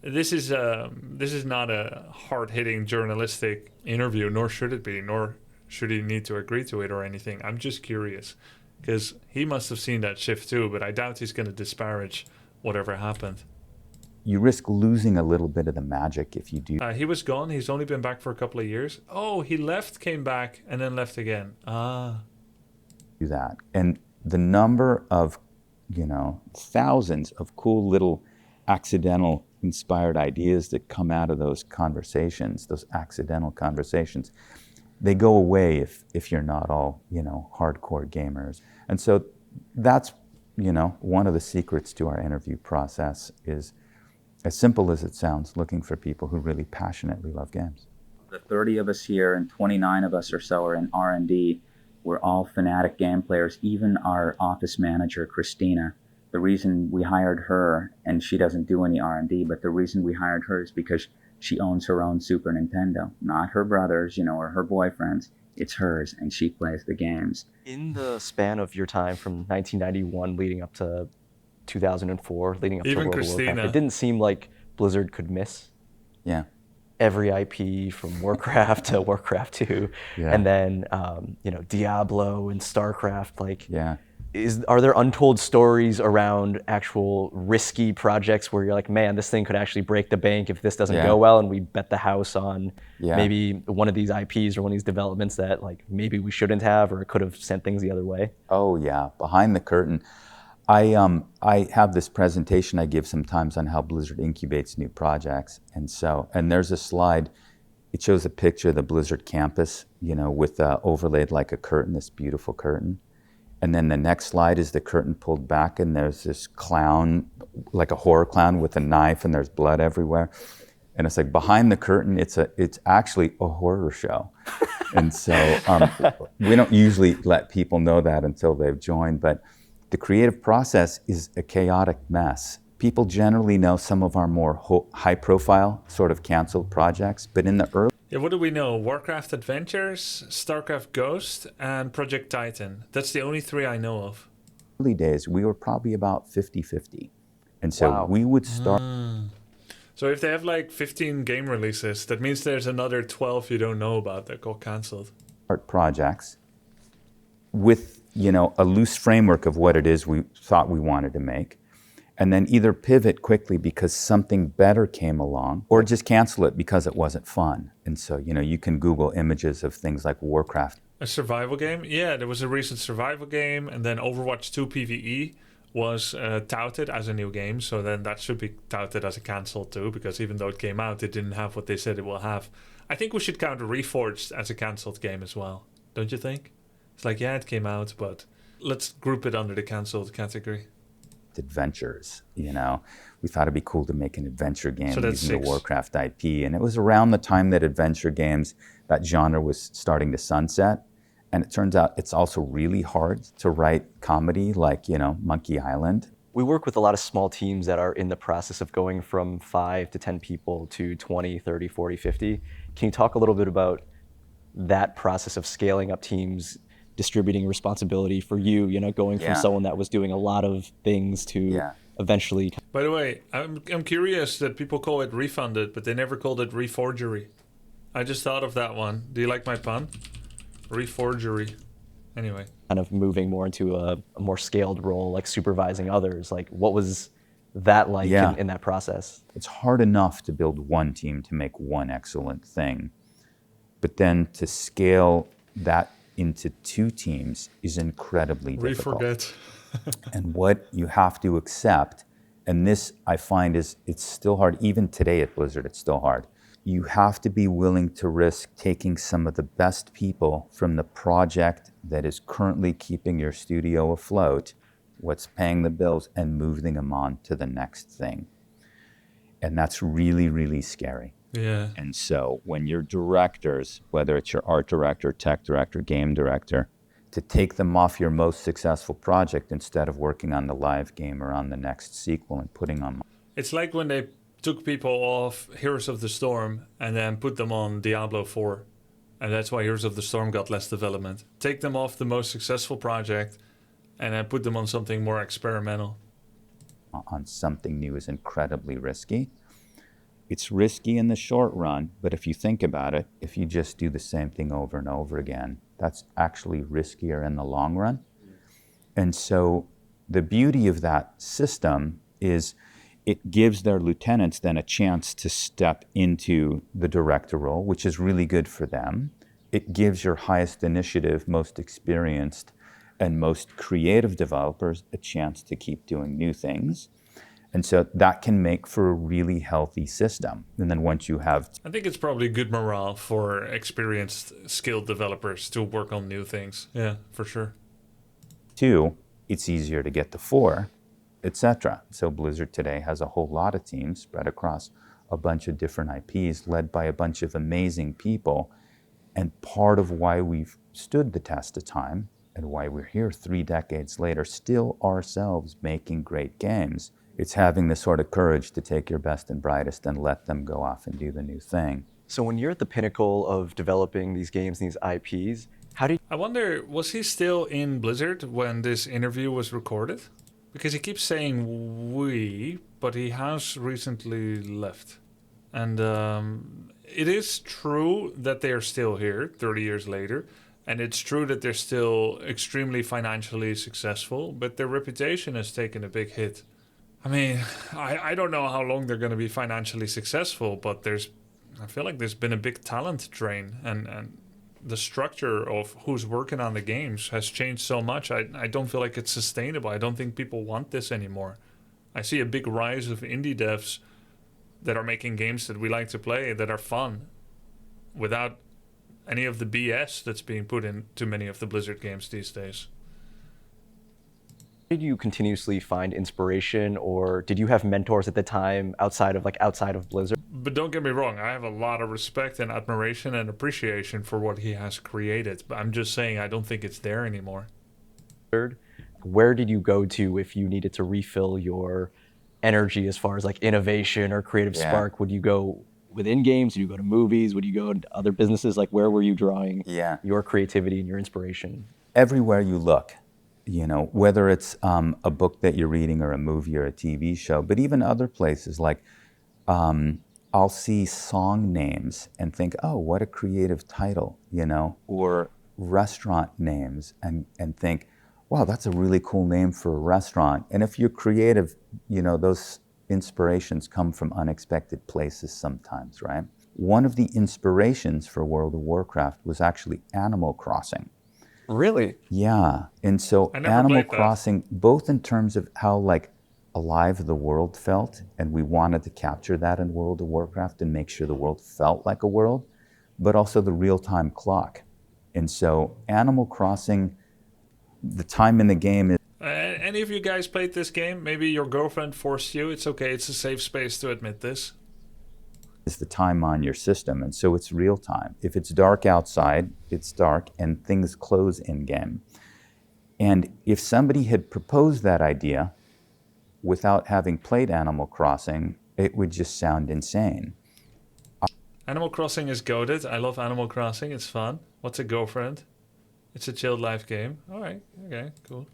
Speaker 1: This is not a hard-hitting journalistic interview, nor should it be, nor should he need to agree to it or anything. I'm just curious, because he must have seen that shift too, but I doubt he's going to disparage whatever happened.
Speaker 2: You risk losing a little bit of the magic if you do.
Speaker 1: He was gone. He's only been back for a couple of years. Oh, he left, came back, and then left again.
Speaker 2: Do that. And the number of, thousands of cool little accidental inspired ideas that come out of those conversations, those accidental conversations, they go away if you're not all, hardcore gamers. And so that's, one of the secrets to our interview process is, as simple as it sounds, looking for people who really passionately love games.
Speaker 4: The 30 of us here and 29 of us or so are in R&D. We're all fanatic game players, even our office manager, Christina. The reason we hired her, and she doesn't do any R&D, but the reason we hired her is because she owns her own Super Nintendo. Not her brother's, or her boyfriend's. It's hers, and she plays the games.
Speaker 5: In the span of your time from 1991 leading up to 2004, leading up
Speaker 1: Even
Speaker 5: to World
Speaker 1: Christina.
Speaker 5: of Warcraft, it didn't seem like Blizzard could miss
Speaker 2: Yeah.
Speaker 5: every IP from Warcraft to Warcraft 2,
Speaker 2: Yeah.
Speaker 5: and then Diablo and StarCraft.
Speaker 2: Yeah.
Speaker 5: Are there untold stories around actual risky projects where you're like, man, this thing could actually break the bank if this doesn't go well, and we bet the house on maybe one of these IPs or one of these developments that maybe we shouldn't have, or it could have sent things the other way?
Speaker 2: Oh yeah, behind the curtain. I have this presentation I give sometimes on how Blizzard incubates new projects, and there's a slide. It shows a picture of the Blizzard campus, with overlaid like a curtain, this beautiful curtain. And then the next slide is the curtain pulled back, and there's this clown, like a horror clown with a knife, and there's blood everywhere. And it's like behind the curtain, it's actually a horror show. And so we don't usually let people know that until they've joined, but the creative process is a chaotic mess. People generally know some of our more high-profile, sort of canceled projects, but in the early...
Speaker 1: Yeah, what do we know? Warcraft Adventures, StarCraft Ghost, and Project Titan. That's the only three I know of.
Speaker 2: Early days, we were probably about 50-50. And so we would start...
Speaker 1: So if they have 15 game releases, that means there's another 12 you don't know about that got canceled.
Speaker 2: Projects with, a loose framework of what it is we thought we wanted to make, and then either pivot quickly because something better came along, or just cancel it because it wasn't fun. And so, you can Google images of things like Warcraft.
Speaker 1: A survival game? Yeah, there was a recent survival game, and then Overwatch 2 PvE was touted as a new game, so then that should be touted as a cancel too, because even though it came out, it didn't have what they said it will have. I think we should count Reforged as a cancelled game as well. don't you think? It's like, yeah, it came out, but let's group it under the cancelled category.
Speaker 2: Adventures, you know. We thought it'd be cool to make an adventure game
Speaker 1: So that's
Speaker 2: using
Speaker 1: 6.
Speaker 2: the Warcraft IP. And it was around the time that adventure games, that genre was starting to sunset. And it turns out it's also really hard to write comedy like, you know, Monkey Island.
Speaker 5: We work with a lot of small teams that are in the process of going from 5 to 10 people to 20, 30, 40, 50. Can you talk a little bit about that process of scaling up teams, distributing responsibility for you, you know, going from someone that was doing a lot of things to eventually...
Speaker 1: By the way, I'm curious that people call it refunded, but they never called it reforgery. I just thought of that one. Do you like my pun? Reforgery. Anyway.
Speaker 5: Kind of moving more into a more scaled role, like supervising others. Like, what was that like in that process?
Speaker 2: It's hard enough to build one team to make one excellent thing. But then to scale that into 2 teams is incredibly difficult.
Speaker 1: Forget.
Speaker 2: And what you have to accept, and this I find it's still hard, even today at Blizzard, it's still hard. You have to be willing to risk taking some of the best people from the project that is currently keeping your studio afloat, what's paying the bills, and moving them on to the next thing. And that's really, really scary.
Speaker 1: Yeah.
Speaker 2: And so when your directors, whether it's your art director, tech director, game director, to take them off your most successful project instead of working on the live game or on the next sequel and putting on...
Speaker 1: It's like when they took people off Heroes of the Storm and then put them on Diablo 4. And that's why Heroes of the Storm got less development. Take them off the most successful project and then put them on something more experimental.
Speaker 2: On something new is incredibly risky. It's risky in the short run, but if you think about it, if you just do the same thing over and over again, that's actually riskier in the long run. And so the beauty of that system is it gives their lieutenants then a chance to step into the director role, which is really good for them. It gives your highest initiative, most experienced, and most creative developers a chance to keep doing new things. And so that can make for a really healthy system. And then once you have...
Speaker 1: I think it's probably good morale for experienced, skilled developers to work on new things. Yeah, for sure.
Speaker 2: 2, it's easier to get to 4, etc. So Blizzard today has a whole lot of teams spread across a bunch of different IPs led by a bunch of amazing people. And part of why we've stood the test of time and why we're here 3 decades later, still ourselves making great games, it's having the sort of courage to take your best and brightest and let them go off and do the new thing.
Speaker 5: So when you're at the pinnacle of developing these games, these IPs, how do you...
Speaker 1: I wonder, was he still in Blizzard when this interview was recorded? Because he keeps saying we, but he has recently left. And it is true that they are still here 30 years later. And it's true that they're still extremely financially successful, but their reputation has taken a big hit. I mean, I don't know how long they're going to be financially successful, but I feel like there's been a big talent drain, and the structure of who's working on the games has changed so much. I don't feel like it's sustainable. I don't think people want this anymore. I see a big rise of indie devs that are making games that we like to play, that are fun, without any of the BS that's being put into many of the Blizzard games these days.
Speaker 5: Did you continuously find inspiration, or did you have mentors at the time outside of Blizzard?
Speaker 1: But don't get me wrong, I have a lot of respect and admiration and appreciation for what he has created. But I'm just saying I don't think it's there anymore.
Speaker 5: Where did you go to if you needed to refill your energy as far as like innovation or creative spark? Would you go within games? Would you go to movies? Would you go into other businesses? Like, where were you drawing your creativity and your inspiration?
Speaker 2: Everywhere you look. You know, whether it's a book that you're reading or a movie or a TV show, but even other places like I'll see song names and think, oh, what a creative title, you know, or restaurant names and think, wow, that's a really cool name for a restaurant. And if you're creative, you know, those inspirations come from unexpected places sometimes, right? One of the inspirations for World of Warcraft was actually Animal Crossing.
Speaker 5: Really?
Speaker 2: Yeah. And so Animal Crossing, both in terms of how like alive the world felt, and we wanted to capture that in World of Warcraft and make sure the world felt like a world, but also the real-time clock. And so Animal Crossing, the time in the game is
Speaker 1: Any of you guys played this game? Maybe your girlfriend forced you. It's okay. It's a safe space to admit this.
Speaker 2: the time on your system, and so it's real time. If it's dark outside, it's dark, and things close in game. And if somebody had proposed that idea without having played Animal Crossing, it would just sound insane.
Speaker 1: Animal Crossing is goated. I love Animal Crossing. It's fun. What's a girlfriend? It's a chilled life game. All right. Okay, cool.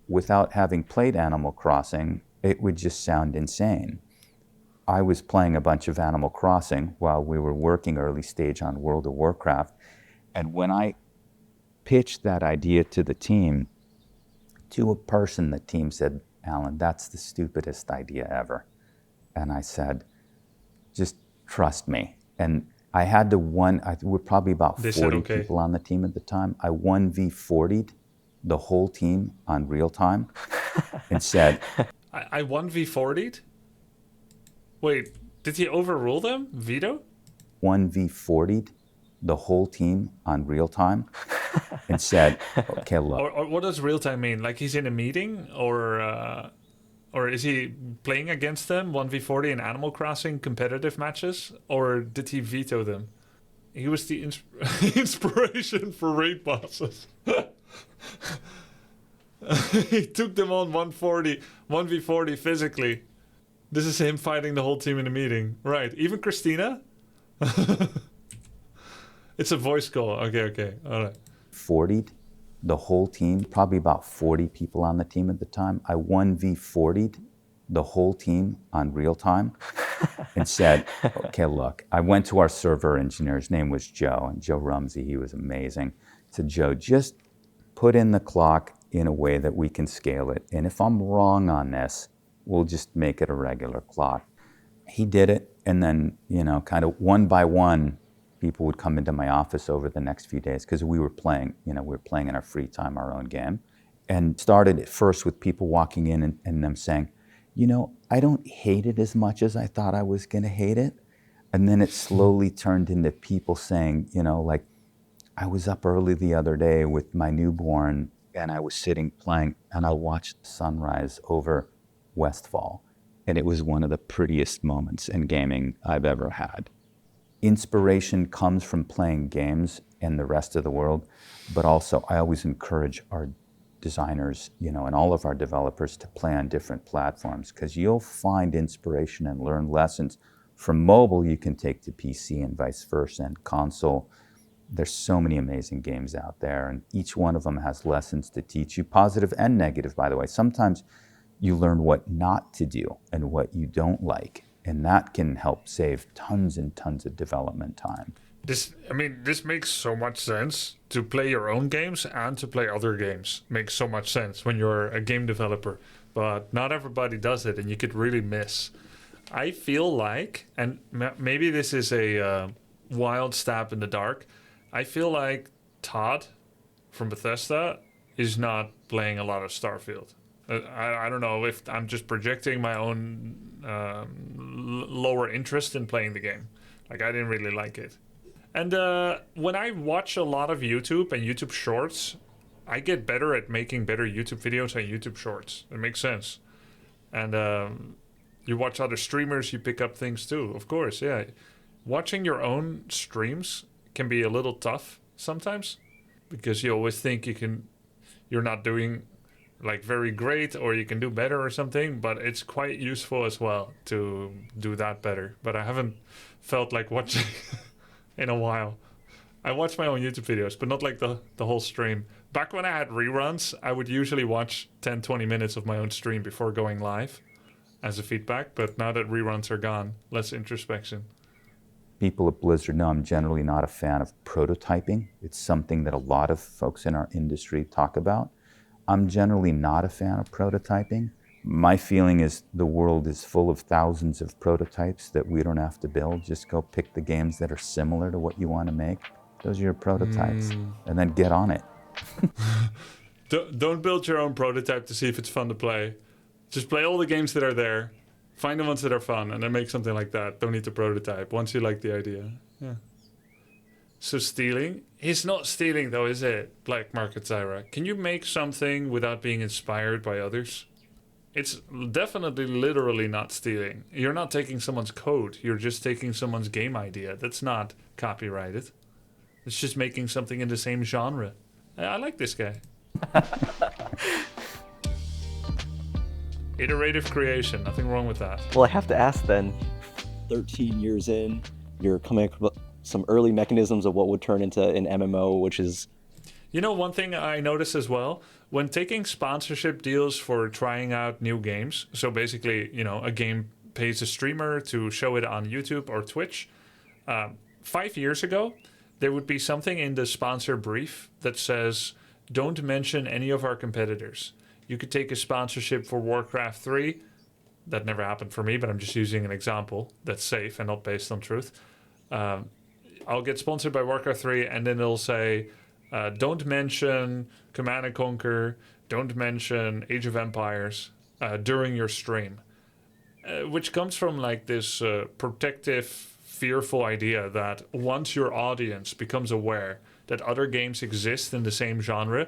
Speaker 2: Without having played Animal Crossing, it would just sound insane. I was playing a bunch of Animal Crossing while we were working early stage on World of Warcraft. And when I pitched that idea to the team, to a person, the team said, "Allen, that's the stupidest idea ever." And I said, "Just trust me." And I had to we're probably about 40 people on the team at the time. I 1v40'd the whole team on real time and said,
Speaker 1: I 1v40'd? Wait, did he overrule them? Veto?
Speaker 2: 1v40'd the whole team on real time and said, "Okay, look."
Speaker 1: Or what does real time mean? Like he's in a meeting, or is he playing against them 1v40 in Animal Crossing competitive matches, or did he veto them? He was the inspiration for raid bosses. He took them on 1v40 physically. This is him fighting the whole team in a meeting. Right. Even Christina? It's a voice call. Okay. All right.
Speaker 2: 40'd the whole team, probably about 40 people on the team at the time. I 1v40'd the whole team on real time and said, "Okay, look." I went to our server engineer. His name was Joe, and Joe Rumsey. He was amazing. I said, "Joe, just put in the clock in a way that we can scale it. And if I'm wrong on this, we'll just make it a regular clock." He did it, and then, kind of one by one, people would come into my office over the next few days because we were playing, in our free time, our own game. And started at first with people walking in and them saying, "I don't hate it as much as I thought I was going to hate it." And then it slowly turned into people saying, like, "I was up early the other day with my newborn and I was sitting playing and I watched the sunrise over Westfall. And it was one of the prettiest moments in gaming I've ever had." Inspiration comes from playing games in the rest of the world, but also I always encourage our designers, and all of our developers to play on different platforms, because you'll find inspiration and learn lessons. From mobile, you can take to PC and vice versa, and console. There's so many amazing games out there, and each one of them has lessons to teach you, positive and negative, by the way. Sometimes you learn what not to do and what you don't like, and that can help save tons and tons of development time.
Speaker 1: This makes so much sense. To play your own games and to play other games makes so much sense when you're a game developer. But not everybody does it, and you could really miss. I feel like, and maybe this is a wild stab in the dark, I feel like Todd from Bethesda is not playing a lot of Starfield. I don't know if I'm just projecting my own lower interest in playing the game. Like, I didn't really like it. And when I watch a lot of YouTube and YouTube Shorts, I get better at making better YouTube videos and YouTube Shorts. It makes sense. And you watch other streamers, you pick up things too. Of course, yeah. Watching your own streams can be a little tough sometimes, because you always think you're not doing like very great, or you can do better or something, but it's quite useful as well to do that better. But I haven't felt like watching in a while. I watch my own YouTube videos, but not like the whole stream. Back when I had reruns, I would usually watch 10-20 minutes of my own stream before going live as a feedback, but now that reruns are gone, less introspection.
Speaker 2: People at Blizzard know I'm generally not a fan of prototyping. It's something that a lot of folks in our industry talk about. I'm generally not a fan of prototyping. My feeling is the world is full of thousands of prototypes that we don't have to build. Just go pick the games that are similar to what you want to make. Those are your prototypes, and then get on it.
Speaker 1: Don't build your own prototype to see if it's fun to play. Just play all the games that are there, find the ones that are fun, and then make something like that. Don't need to prototype once you like the idea. Yeah. So stealing is not stealing, though, is it? Black Market Zyra. Can you make something without being inspired by others? It's definitely literally not stealing. You're not taking someone's code. You're just taking someone's game idea. That's not copyrighted. It's just making something in the same genre. I like this guy. Iterative creation. Nothing wrong with that.
Speaker 5: Well, I have to ask then, 13 years in, you're coming up with some early mechanisms of what would turn into an MMO, which is...
Speaker 1: You know, one thing I noticed as well, when taking sponsorship deals for trying out new games, so basically, you know, a game pays a streamer to show it on YouTube or Twitch, 5 years ago, there would be something in the sponsor brief that says, don't mention any of our competitors. You could take a sponsorship for Warcraft 3. That never happened for me, but I'm just using an example that's safe and not based on truth. I'll get sponsored by Warcraft 3, and then it'll say, don't mention Command & Conquer, don't mention Age of Empires during your stream. Which comes from like this protective, fearful idea that once your audience becomes aware that other games exist in the same genre,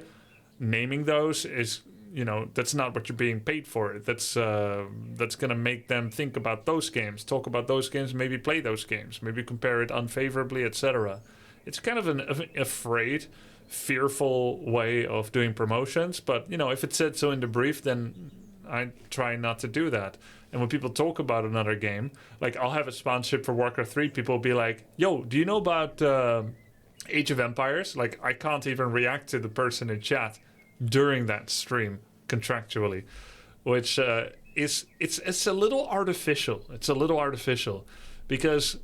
Speaker 1: naming those is, you know, that's not what you're being paid for. That's going to make them think about those games, talk about those games, maybe play those games, maybe compare it unfavorably, etc. It's kind of an afraid, fearful way of doing promotions. But, you know, if it said so in the brief, then I try not to do that. And when people talk about another game, like I'll have a sponsorship for Warcraft 3, people will be like, yo, do you know about Age of Empires? Like, I can't even react to the person in chat during that stream contractually, which it's a little artificial. It's a little artificial because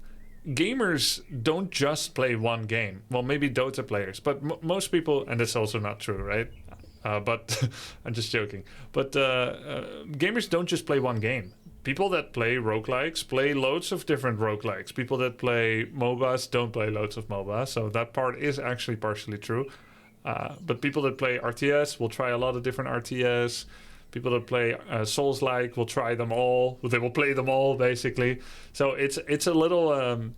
Speaker 1: gamers don't just play one game. Well, maybe Dota players, but most people, and that's also not true, right? But I'm just joking. But gamers don't just play one game. People that play roguelikes play loads of different roguelikes. People that play MOBAs don't play loads of MOBAs. So that part is actually partially true. But people that play RTS will try a lot of different RTS. People that play Souls-like will try them all. They will play them all basically. So it's a little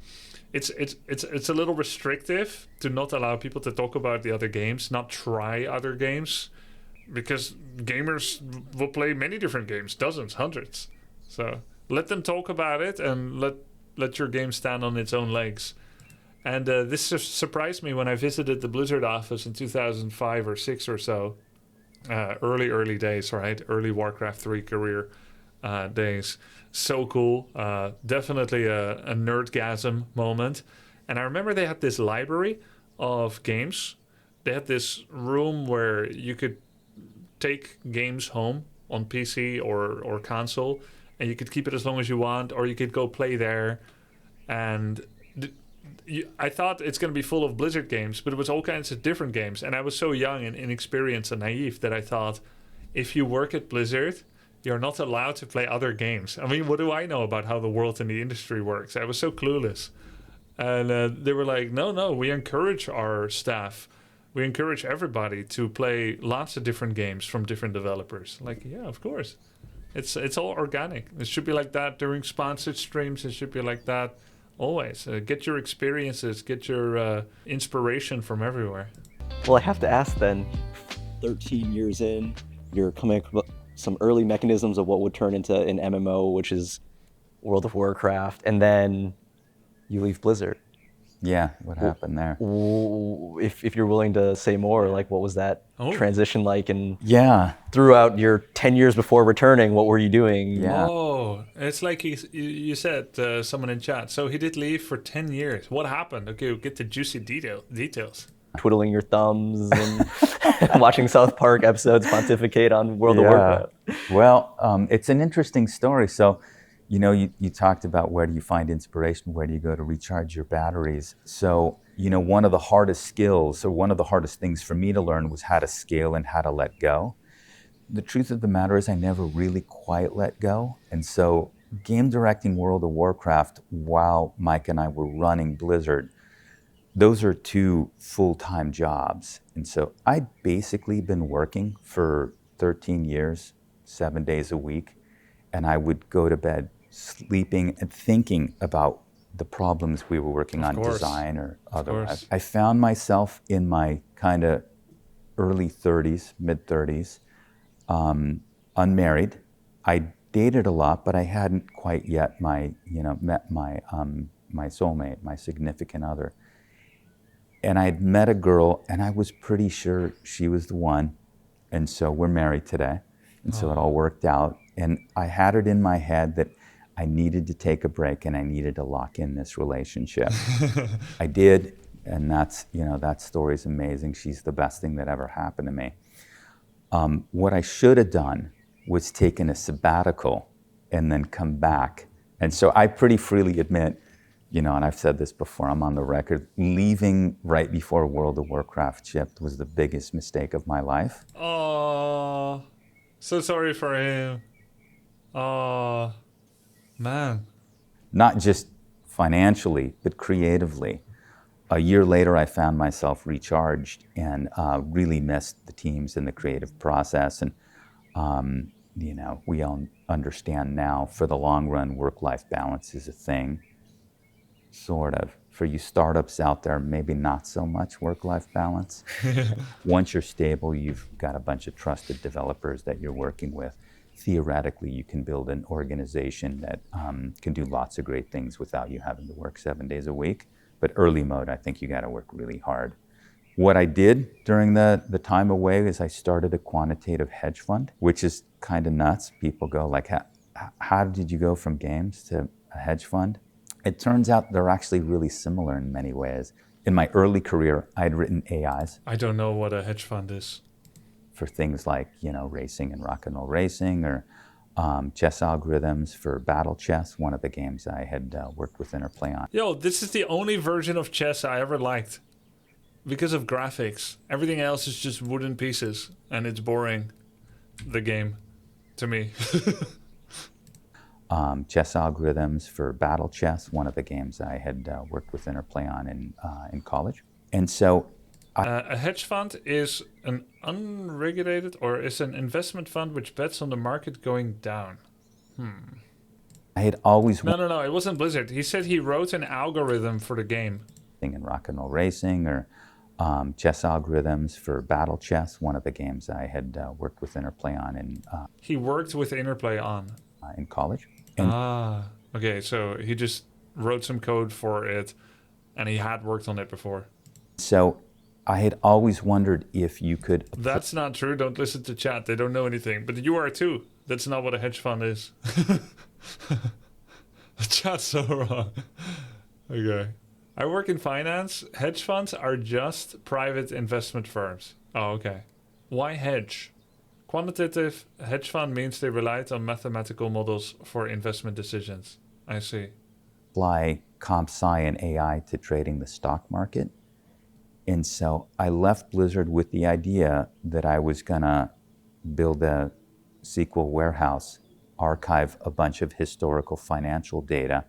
Speaker 1: it's a little restrictive to not allow people to talk about the other games, not try other games, because gamers will play many different games, dozens, hundreds. So let them talk about it and let your game stand on its own legs. And this surprised me when I visited the Blizzard office in 2005 or 6 or so. Early days, right? Early Warcraft 3 career days. So cool. Definitely a nerdgasm moment. And I remember they had this library of games. They had this room where you could take games home on PC or console, and you could keep it as long as you want, or you could go play there. And I thought it's going to be full of Blizzard games, but it was all kinds of different games. And I was so young and inexperienced and naive that I thought, if you work at Blizzard, you're not allowed to play other games. I mean, what do I know about how the world in the industry works? I was so clueless. And they were like, no, we encourage our staff. We encourage everybody to play lots of different games from different developers. Like, yeah, of course. It's all organic. It should be like that during sponsored streams. It should be like that always. Get your experiences, get your inspiration from everywhere.
Speaker 5: Well, I have to ask then, 13 years in, you're coming up with some early mechanisms of what would turn into an MMO, which is World of Warcraft, and then you leave Blizzard.
Speaker 2: Yeah, what happened there?
Speaker 5: If you're willing to say more, like what was that transition like? And
Speaker 2: yeah,
Speaker 5: throughout your 10 years before returning, what were you doing?
Speaker 2: Yeah.
Speaker 1: Oh, it's like you said, someone in chat. So he did leave for 10 years. What happened? Okay, we'll get the juicy details.
Speaker 5: Twiddling your thumbs and watching South Park episodes pontificate on World of Warcraft.
Speaker 2: Well, it's an interesting story. So, you know, you talked about where do you find inspiration, where do you go to recharge your batteries. So, you know, one of the hardest skills, or one of the hardest things for me to learn was how to scale and how to let go. The truth of the matter is I never really quite let go. And so game directing World of Warcraft while Mike and I were running Blizzard, those are 2 full-time jobs. And so I'd basically been working for 13 years, 7 days a week, and I would go to bed sleeping and thinking about the problems we were working on, design or otherwise.
Speaker 1: Course.
Speaker 2: I found myself in my kind of early 30s, mid 30s, unmarried. I dated a lot, but I hadn't quite yet met my soulmate, my significant other. And I'd met a girl, and I was pretty sure she was the one. And so we're married today. And so it all worked out. And I had it in my head that I needed to take a break and I needed to lock in this relationship. I did, and that story's amazing. She's the best thing that ever happened to me. What I should have done was taken a sabbatical and then come back. And so I pretty freely admit, and I've said this before, I'm on the record, leaving right before World of Warcraft shipped was the biggest mistake of my life.
Speaker 1: Oh, so sorry for him. Oh, man.
Speaker 2: Not just financially, but creatively. A year later, I found myself recharged and really missed the teams and the creative process. And, we all understand now, for the long run, work-life balance is a thing. Sort of. For you startups out there, maybe not so much work-life balance. Once you're stable, you've got a bunch of trusted developers that you're working with. Theoretically, you can build an organization that can do lots of great things without you having to work 7 days a week. But early mode, I think you got to work really hard. What I did during the time away is I started a quantitative hedge fund, which is kind of nuts. People go like, how did you go from games to a hedge fund? It turns out they're actually really similar in many ways. In my early career, I'd written AIs.
Speaker 1: I don't know what a hedge fund is.
Speaker 2: For things like, racing and rock and roll racing, or chess algorithms for battle chess, one of the games I had worked with Interplay on.
Speaker 1: Yo, this is the only version of chess I ever liked. Because of graphics. Everything else is just wooden pieces, and it's boring, the game, to me.
Speaker 2: Chess algorithms for battle chess, one of the games I had worked with Interplay on in college. And so
Speaker 1: a hedge fund is an unregulated, or is an investment fund which bets on the market going down.
Speaker 2: I had always
Speaker 1: No, it wasn't Blizzard. He said he wrote an algorithm for the game.
Speaker 2: In rock and roll racing, or chess algorithms for battle chess, one of the games I had worked with Interplay on
Speaker 1: He worked with Interplay on.
Speaker 2: In college.
Speaker 1: Okay, so he just wrote some code for it, and he had worked on it before.
Speaker 2: So I had always wondered if you could...
Speaker 1: That's not true. Don't listen to chat. They don't know anything. But you are too. That's not what a hedge fund is. The chat's so wrong. Okay. I work in finance. Hedge funds are just private investment firms. Oh, okay. Why hedge? Quantitative hedge fund means they relied on mathematical models for investment decisions. I see.
Speaker 2: Apply comp sci and AI to trading the stock market. And so I left Blizzard with the idea that I was going to build a SQL warehouse, archive a bunch of historical financial data.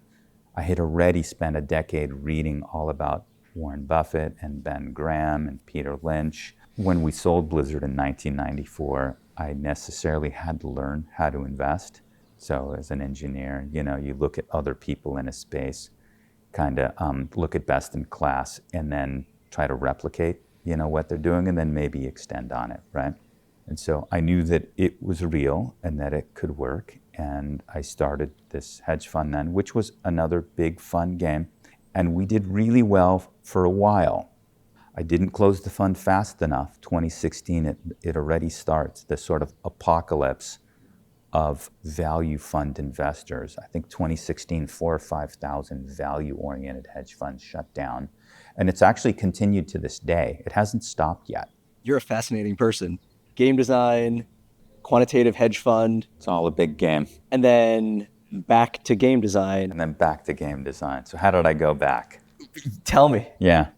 Speaker 2: I had already spent a decade reading all about Warren Buffett and Ben Graham and Peter Lynch. When we sold Blizzard in 1994, I necessarily had to learn how to invest. So as an engineer, you look at other people in a space, kind of look at best in class, and then try to replicate, what they're doing, and then maybe extend on it, right? And so I knew that it was real and that it could work. And I started this hedge fund then, which was another big fun game. And we did really well for a while. I didn't close the fund fast enough. 2016, it already starts, the sort of apocalypse of value fund investors. I think 2016, 4,000 or 5,000 value-oriented hedge funds shut down. And it's actually continued to this day. It hasn't stopped yet.
Speaker 5: You're a fascinating person. Game design, quantitative hedge fund.
Speaker 2: It's all a big game.
Speaker 5: And then back to game design.
Speaker 2: And then back to game design. So how did I go back?
Speaker 5: Tell me.
Speaker 2: Yeah.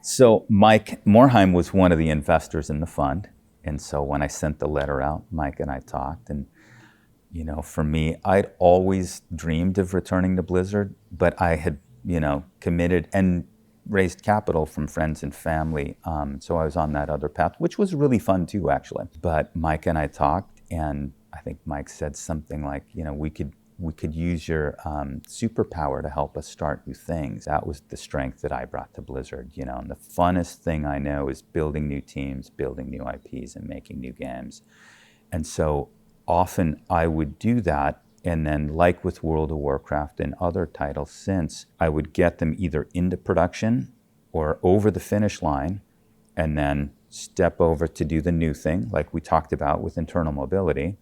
Speaker 2: So Mike Morhaime was one of the investors in the fund. And so when I sent the letter out, Mike and I talked. And, for me, I'd always dreamed of returning to Blizzard, but I had, committed and raised capital from friends and family. So I was on that other path, which was really fun too, actually. But Mike and I talked, and I think Mike said something like, we could we could use your superpower to help us start new things. That was the strength that I brought to Blizzard, you know. And the funnest thing I know is building new teams, building new IPs, and making new games. And so often I would do that, and then like with World of Warcraft and other titles since, I would get them either into production or over the finish line, and then step over to do the new thing, like we talked about with internal mobility.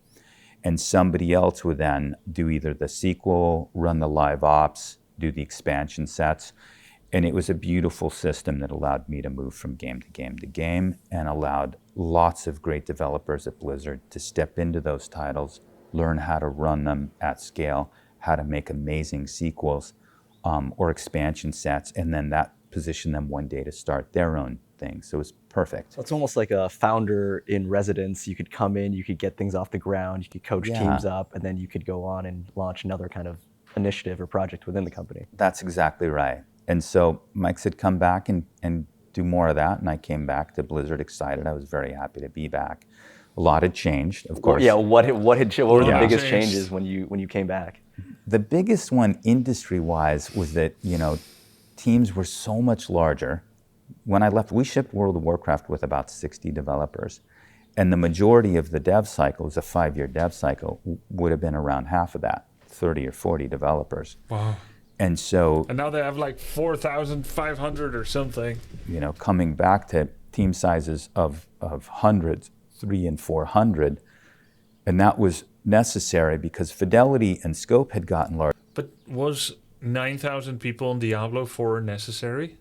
Speaker 2: And somebody else would then do either the sequel, run the live ops, do the expansion sets. And it was a beautiful system that allowed me to move from game to game to game, and allowed lots of great developers at Blizzard to step into those titles, learn how to run them at scale, how to make amazing sequels or expansion sets, and then that positioned them one day to start their own thing. So it was perfect.
Speaker 5: So it's almost like a founder in residence. You could come in, you could get things off the ground, you could coach teams up, and then you could go on and launch another kind of initiative or project within the company.
Speaker 2: That's exactly right. And so Mike said, come back and do more of that. And I came back to Blizzard excited. I was very happy to be back. A lot had changed, of course.
Speaker 5: Yeah, what were the biggest changes when you came back?
Speaker 2: The biggest one industry-wise was that, you know, teams were so much larger. When I left, we shipped World of Warcraft with about 60 developers. And the majority of the dev cycle, it was a 5-year dev cycle, would have been around half of that, 30 or 40 developers.
Speaker 1: Wow.
Speaker 2: And so...
Speaker 1: And now they have like 4,500 or something.
Speaker 2: You know, coming back to team sizes of hundreds, 300 and 400, and that was necessary because fidelity and scope had gotten larger.
Speaker 1: But was 9,000 people in Diablo 4 necessary?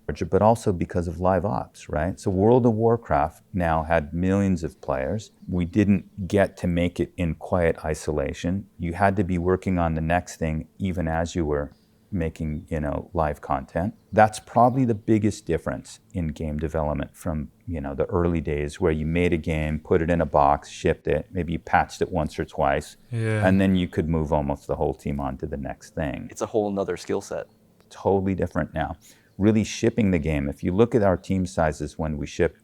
Speaker 2: But also because of live ops, right? So World of Warcraft now had millions of players. We didn't get to make it in quiet isolation. You had to be working on the next thing even as you were making, you know, live content. That's probably the biggest difference in game development from, you know, the early days where you made a game, put it in a box, shipped it, maybe you patched it once or twice, and then you could move almost the whole team on to the next thing.
Speaker 5: It's a whole nother skill set.
Speaker 2: Totally different now. Really shipping the game. If you look at our team sizes when we ship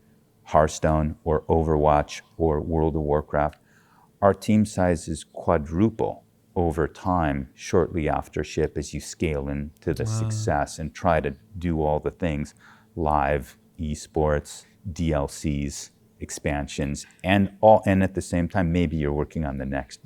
Speaker 2: Hearthstone or Overwatch or World of Warcraft, our team size is quadruple over time shortly after ship as you scale into the success and try to do all the things, live, esports, DLCs, expansions, and at the same time, maybe you're working on the next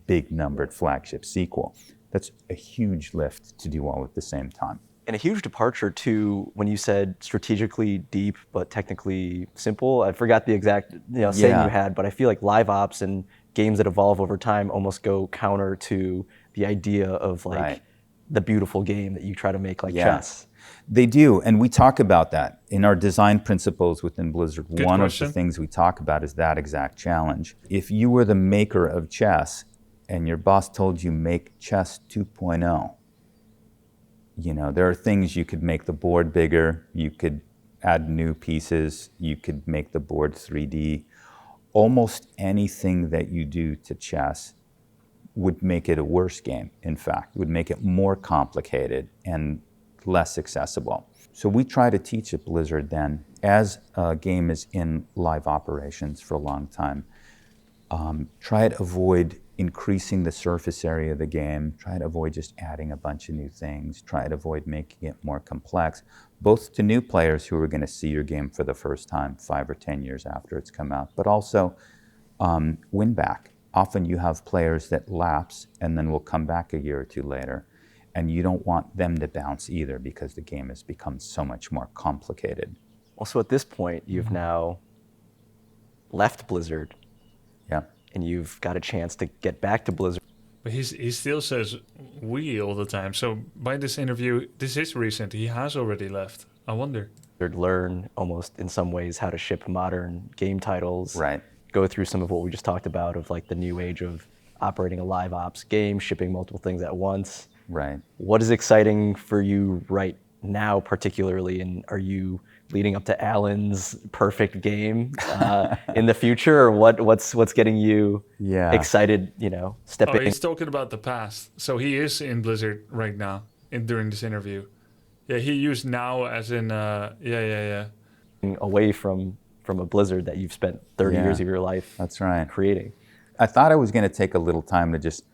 Speaker 2: big numbered flagship sequel. That's a huge lift to do all at the same time.
Speaker 5: And a huge departure too when you said strategically deep but technically simple. I forgot the exact saying you had, but I feel like live ops and games that evolve over time almost go counter to the idea of like the beautiful game that you try to make like chess.
Speaker 2: They do, and we talk about that in our design principles within Blizzard. One of the things we talk about is that exact challenge. If you were the maker of chess and your boss told you make chess 2.0, you know, there are things you could make the board bigger, you could add new pieces, you could make the board 3D. Almost anything that you do to chess would make it a worse game, in fact, would make it more complicated and less accessible. So we try to teach at Blizzard then, as a game is in live operations for a long time, try to avoid increasing the surface area of the game, try to avoid just adding a bunch of new things, try to avoid making it more complex, both to new players who are going to see your game for the first time 5 or 10 years after it's come out, but also win back. Often you have players that lapse and then will come back a year or two later, and you don't want them to bounce either because the game has become so much more complicated.
Speaker 5: Also at this point, you've now left Blizzard.
Speaker 2: Yeah.
Speaker 5: And you've got a chance to get back to Blizzard.
Speaker 1: But he still says we all the time. So by this interview, this is recent. He has already left. I wonder.
Speaker 5: Learn almost in some ways how to ship modern game titles.
Speaker 2: Right.
Speaker 5: Go through some of what we just talked about of like the new age of operating a live ops game, shipping multiple things at once.
Speaker 2: Right.
Speaker 5: What is exciting for you right now particularly, and are you leading up to Allen's perfect game in the future, or what's getting you excited, stepping?
Speaker 1: Oh, he's talking about the past. So he is in Blizzard right now during this interview. Yeah, he used now as in,
Speaker 5: away from a Blizzard that you've spent 30 years of your life
Speaker 2: That's right.
Speaker 5: creating.
Speaker 2: I thought I was going to take a little time to just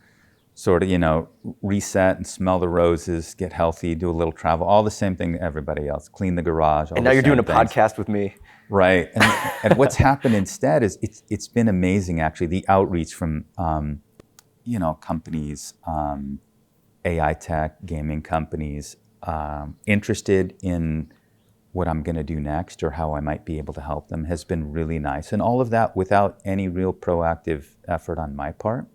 Speaker 2: sort of, reset and smell the roses, get healthy, do a little travel, all the same thing to everybody else, clean the garage.
Speaker 5: And now you're doing a podcast with me.
Speaker 2: Right. And what's happened instead is it's been amazing, actually, the outreach from, companies, AI tech, gaming companies, interested in what I'm going to do next or how I might be able to help them has been really nice. And all of that without any real proactive effort on my part.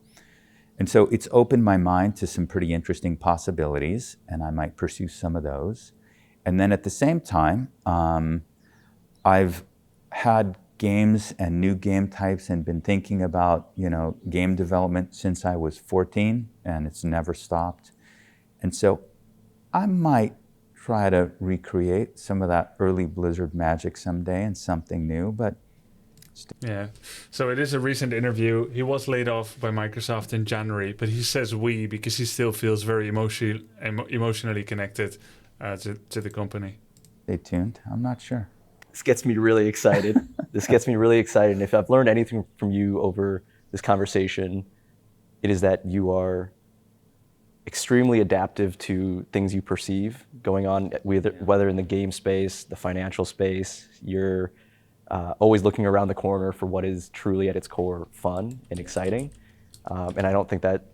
Speaker 2: And so it's opened my mind to some pretty interesting possibilities, and I might pursue some of those. And then at the same time, I've had games and new game types and been thinking about, game development since I was 14, and it's never stopped. And so I might try to recreate some of that early Blizzard magic someday and something new, but
Speaker 1: yeah. So it is a recent interview. He was laid off by Microsoft in January, but he says we because he still feels very emotionally connected to the company.
Speaker 2: Stay tuned. I'm not sure.
Speaker 5: This gets me really excited. And if I've learned anything from you over this conversation, it is that you are extremely adaptive to things you perceive going on, whether in the game space, the financial space. You're always looking around the corner for what is truly at its core fun and exciting. And I don't think that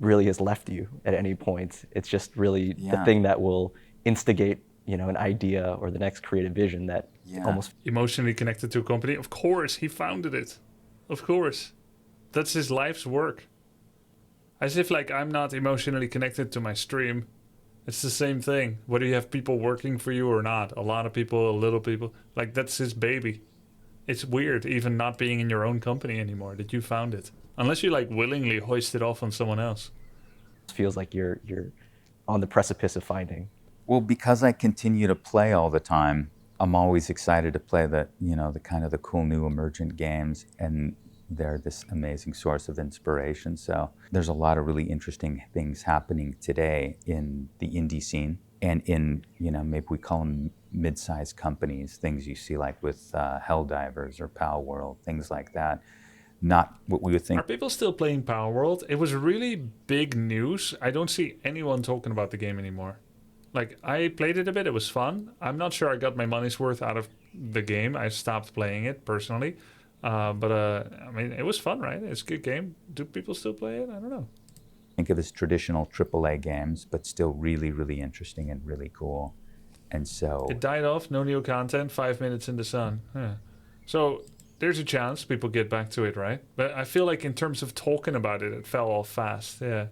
Speaker 5: really has left you at any point. It's just really the thing that will instigate, an idea or the next creative vision that almost
Speaker 1: emotionally connected to a company. Of course, he founded it. Of course. That's his life's work. As if I'm not emotionally connected to my stream. It's the same thing, whether you have people working for you or not. A lot of people, a little people. That's his baby. It's weird even not being in your own company anymore, that you found it. Unless you willingly hoist it off on someone else.
Speaker 5: It feels like you're on the precipice of finding.
Speaker 2: Well, because I continue to play all the time, I'm always excited to play the cool new emergent games, and they're this amazing source of inspiration. So there's a lot of really interesting things happening today in the indie scene and in, maybe we call them mid-sized companies, things you see with Helldivers or Pal World, things like that. Not what we would think.
Speaker 1: Are people still playing Power World? It was really big news. I don't see anyone talking about the game anymore. I played it a bit. It was fun. I'm not sure I got my money's worth out of the game. I stopped playing it personally. It was fun, right? It's a good game. Do people still play it? I don't know.
Speaker 2: Think of it as traditional AAA games, but still really, really interesting and really cool. And so
Speaker 1: it died off. No new content. 5 minutes in the sun. Yeah. So there's a chance people get back to it, right? But I feel in terms of talking about it, it fell off fast. Yeah.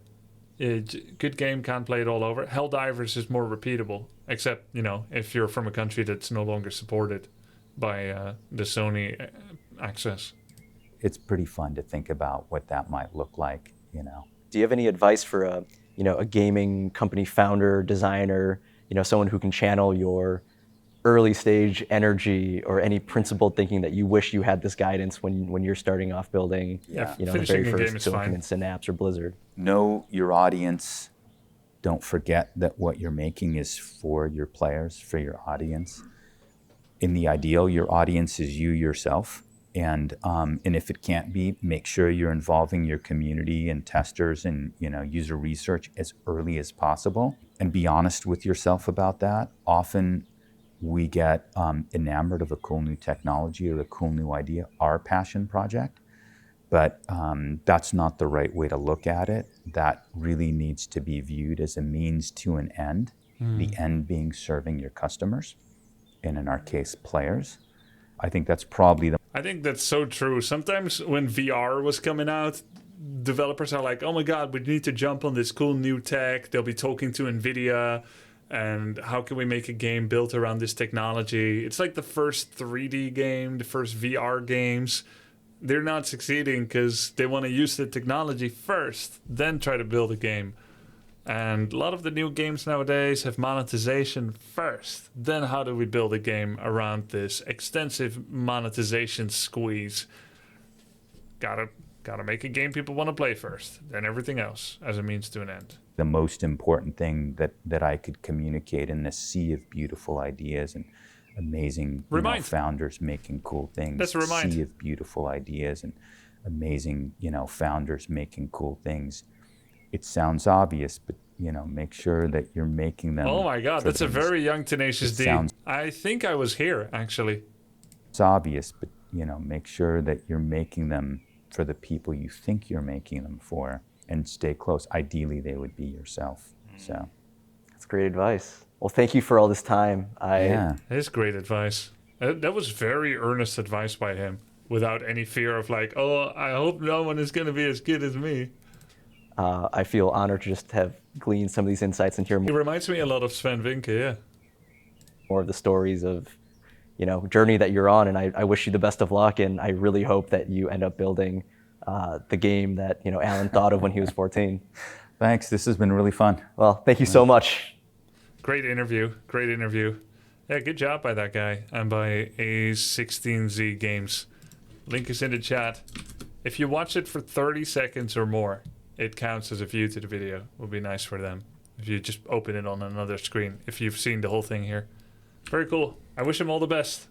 Speaker 1: Good game, can't play it all over. Helldivers is more repeatable, except, if you're from a country that's no longer supported by the Sony access.
Speaker 2: It's pretty fun to think about what that might look like,
Speaker 5: Do you have any advice for a gaming company founder, designer, someone who can channel your early stage energy or any principled thinking that you wish you had this guidance when you're starting off building, the very first Silicon and Synapse or Blizzard?
Speaker 2: Know your audience. Don't forget that what you're making is for your players, for your audience. In the ideal, your audience is you yourself. And if it can't be, make sure you're involving your community and testers and user research as early as possible. And be honest with yourself about that. Often we get enamored of a cool new technology or a cool new idea, our passion project. But that's not the right way to look at it. That really needs to be viewed as a means to an end, the end being serving your customers, and in our case, players. I think that's probably
Speaker 1: I think that's so true. Sometimes when VR was coming out, developers are like, oh my God, we need to jump on this cool new tech. They'll be talking to NVIDIA. And how can we make a game built around this technology? It's like the first 3D game, the first VR games. They're not succeeding because they want to use the technology first, then try to build a game. And a lot of the new games nowadays have monetization first. Then how do we build a game around this extensive monetization squeeze? Gotta make a game people want to play first, then everything else as a means to an end.
Speaker 2: The most important thing that I could communicate in this sea of beautiful ideas and amazing founders making cool things.
Speaker 1: That's a remind.
Speaker 2: Sea of beautiful ideas and amazing founders making cool things. It sounds obvious, but make sure that you're making them.
Speaker 1: Oh my God, that's a very young Tenacious D. I think I was here, actually.
Speaker 2: It's obvious, but make sure that you're making them for the people you think you're making them for, and stay close. Ideally, they would be yourself. So
Speaker 5: that's great advice. Well, thank you for all this time.
Speaker 2: Yeah,
Speaker 1: it is great advice. That was very earnest advice by him, without any fear of like, oh, I hope no one is going to be as good as me.
Speaker 5: I feel honored to just have gleaned some of these insights and hear
Speaker 1: He reminds me a lot of Sven Vinke, yeah.
Speaker 5: more of the stories of, journey that you're on. And I wish you the best of luck. And I really hope that you end up building the game that, Allen thought of when he was 14.
Speaker 2: Thanks. This has been really fun.
Speaker 5: Well, thank you so much.
Speaker 1: Great interview. Great interview. Yeah, good job by that guy and by A16Z Games. Link is in the chat. If you watch it for 30 seconds or more, it counts as a view to the video. It would be nice for them if you just open it on another screen, if you've seen the whole thing here. Very cool. I wish him all the best.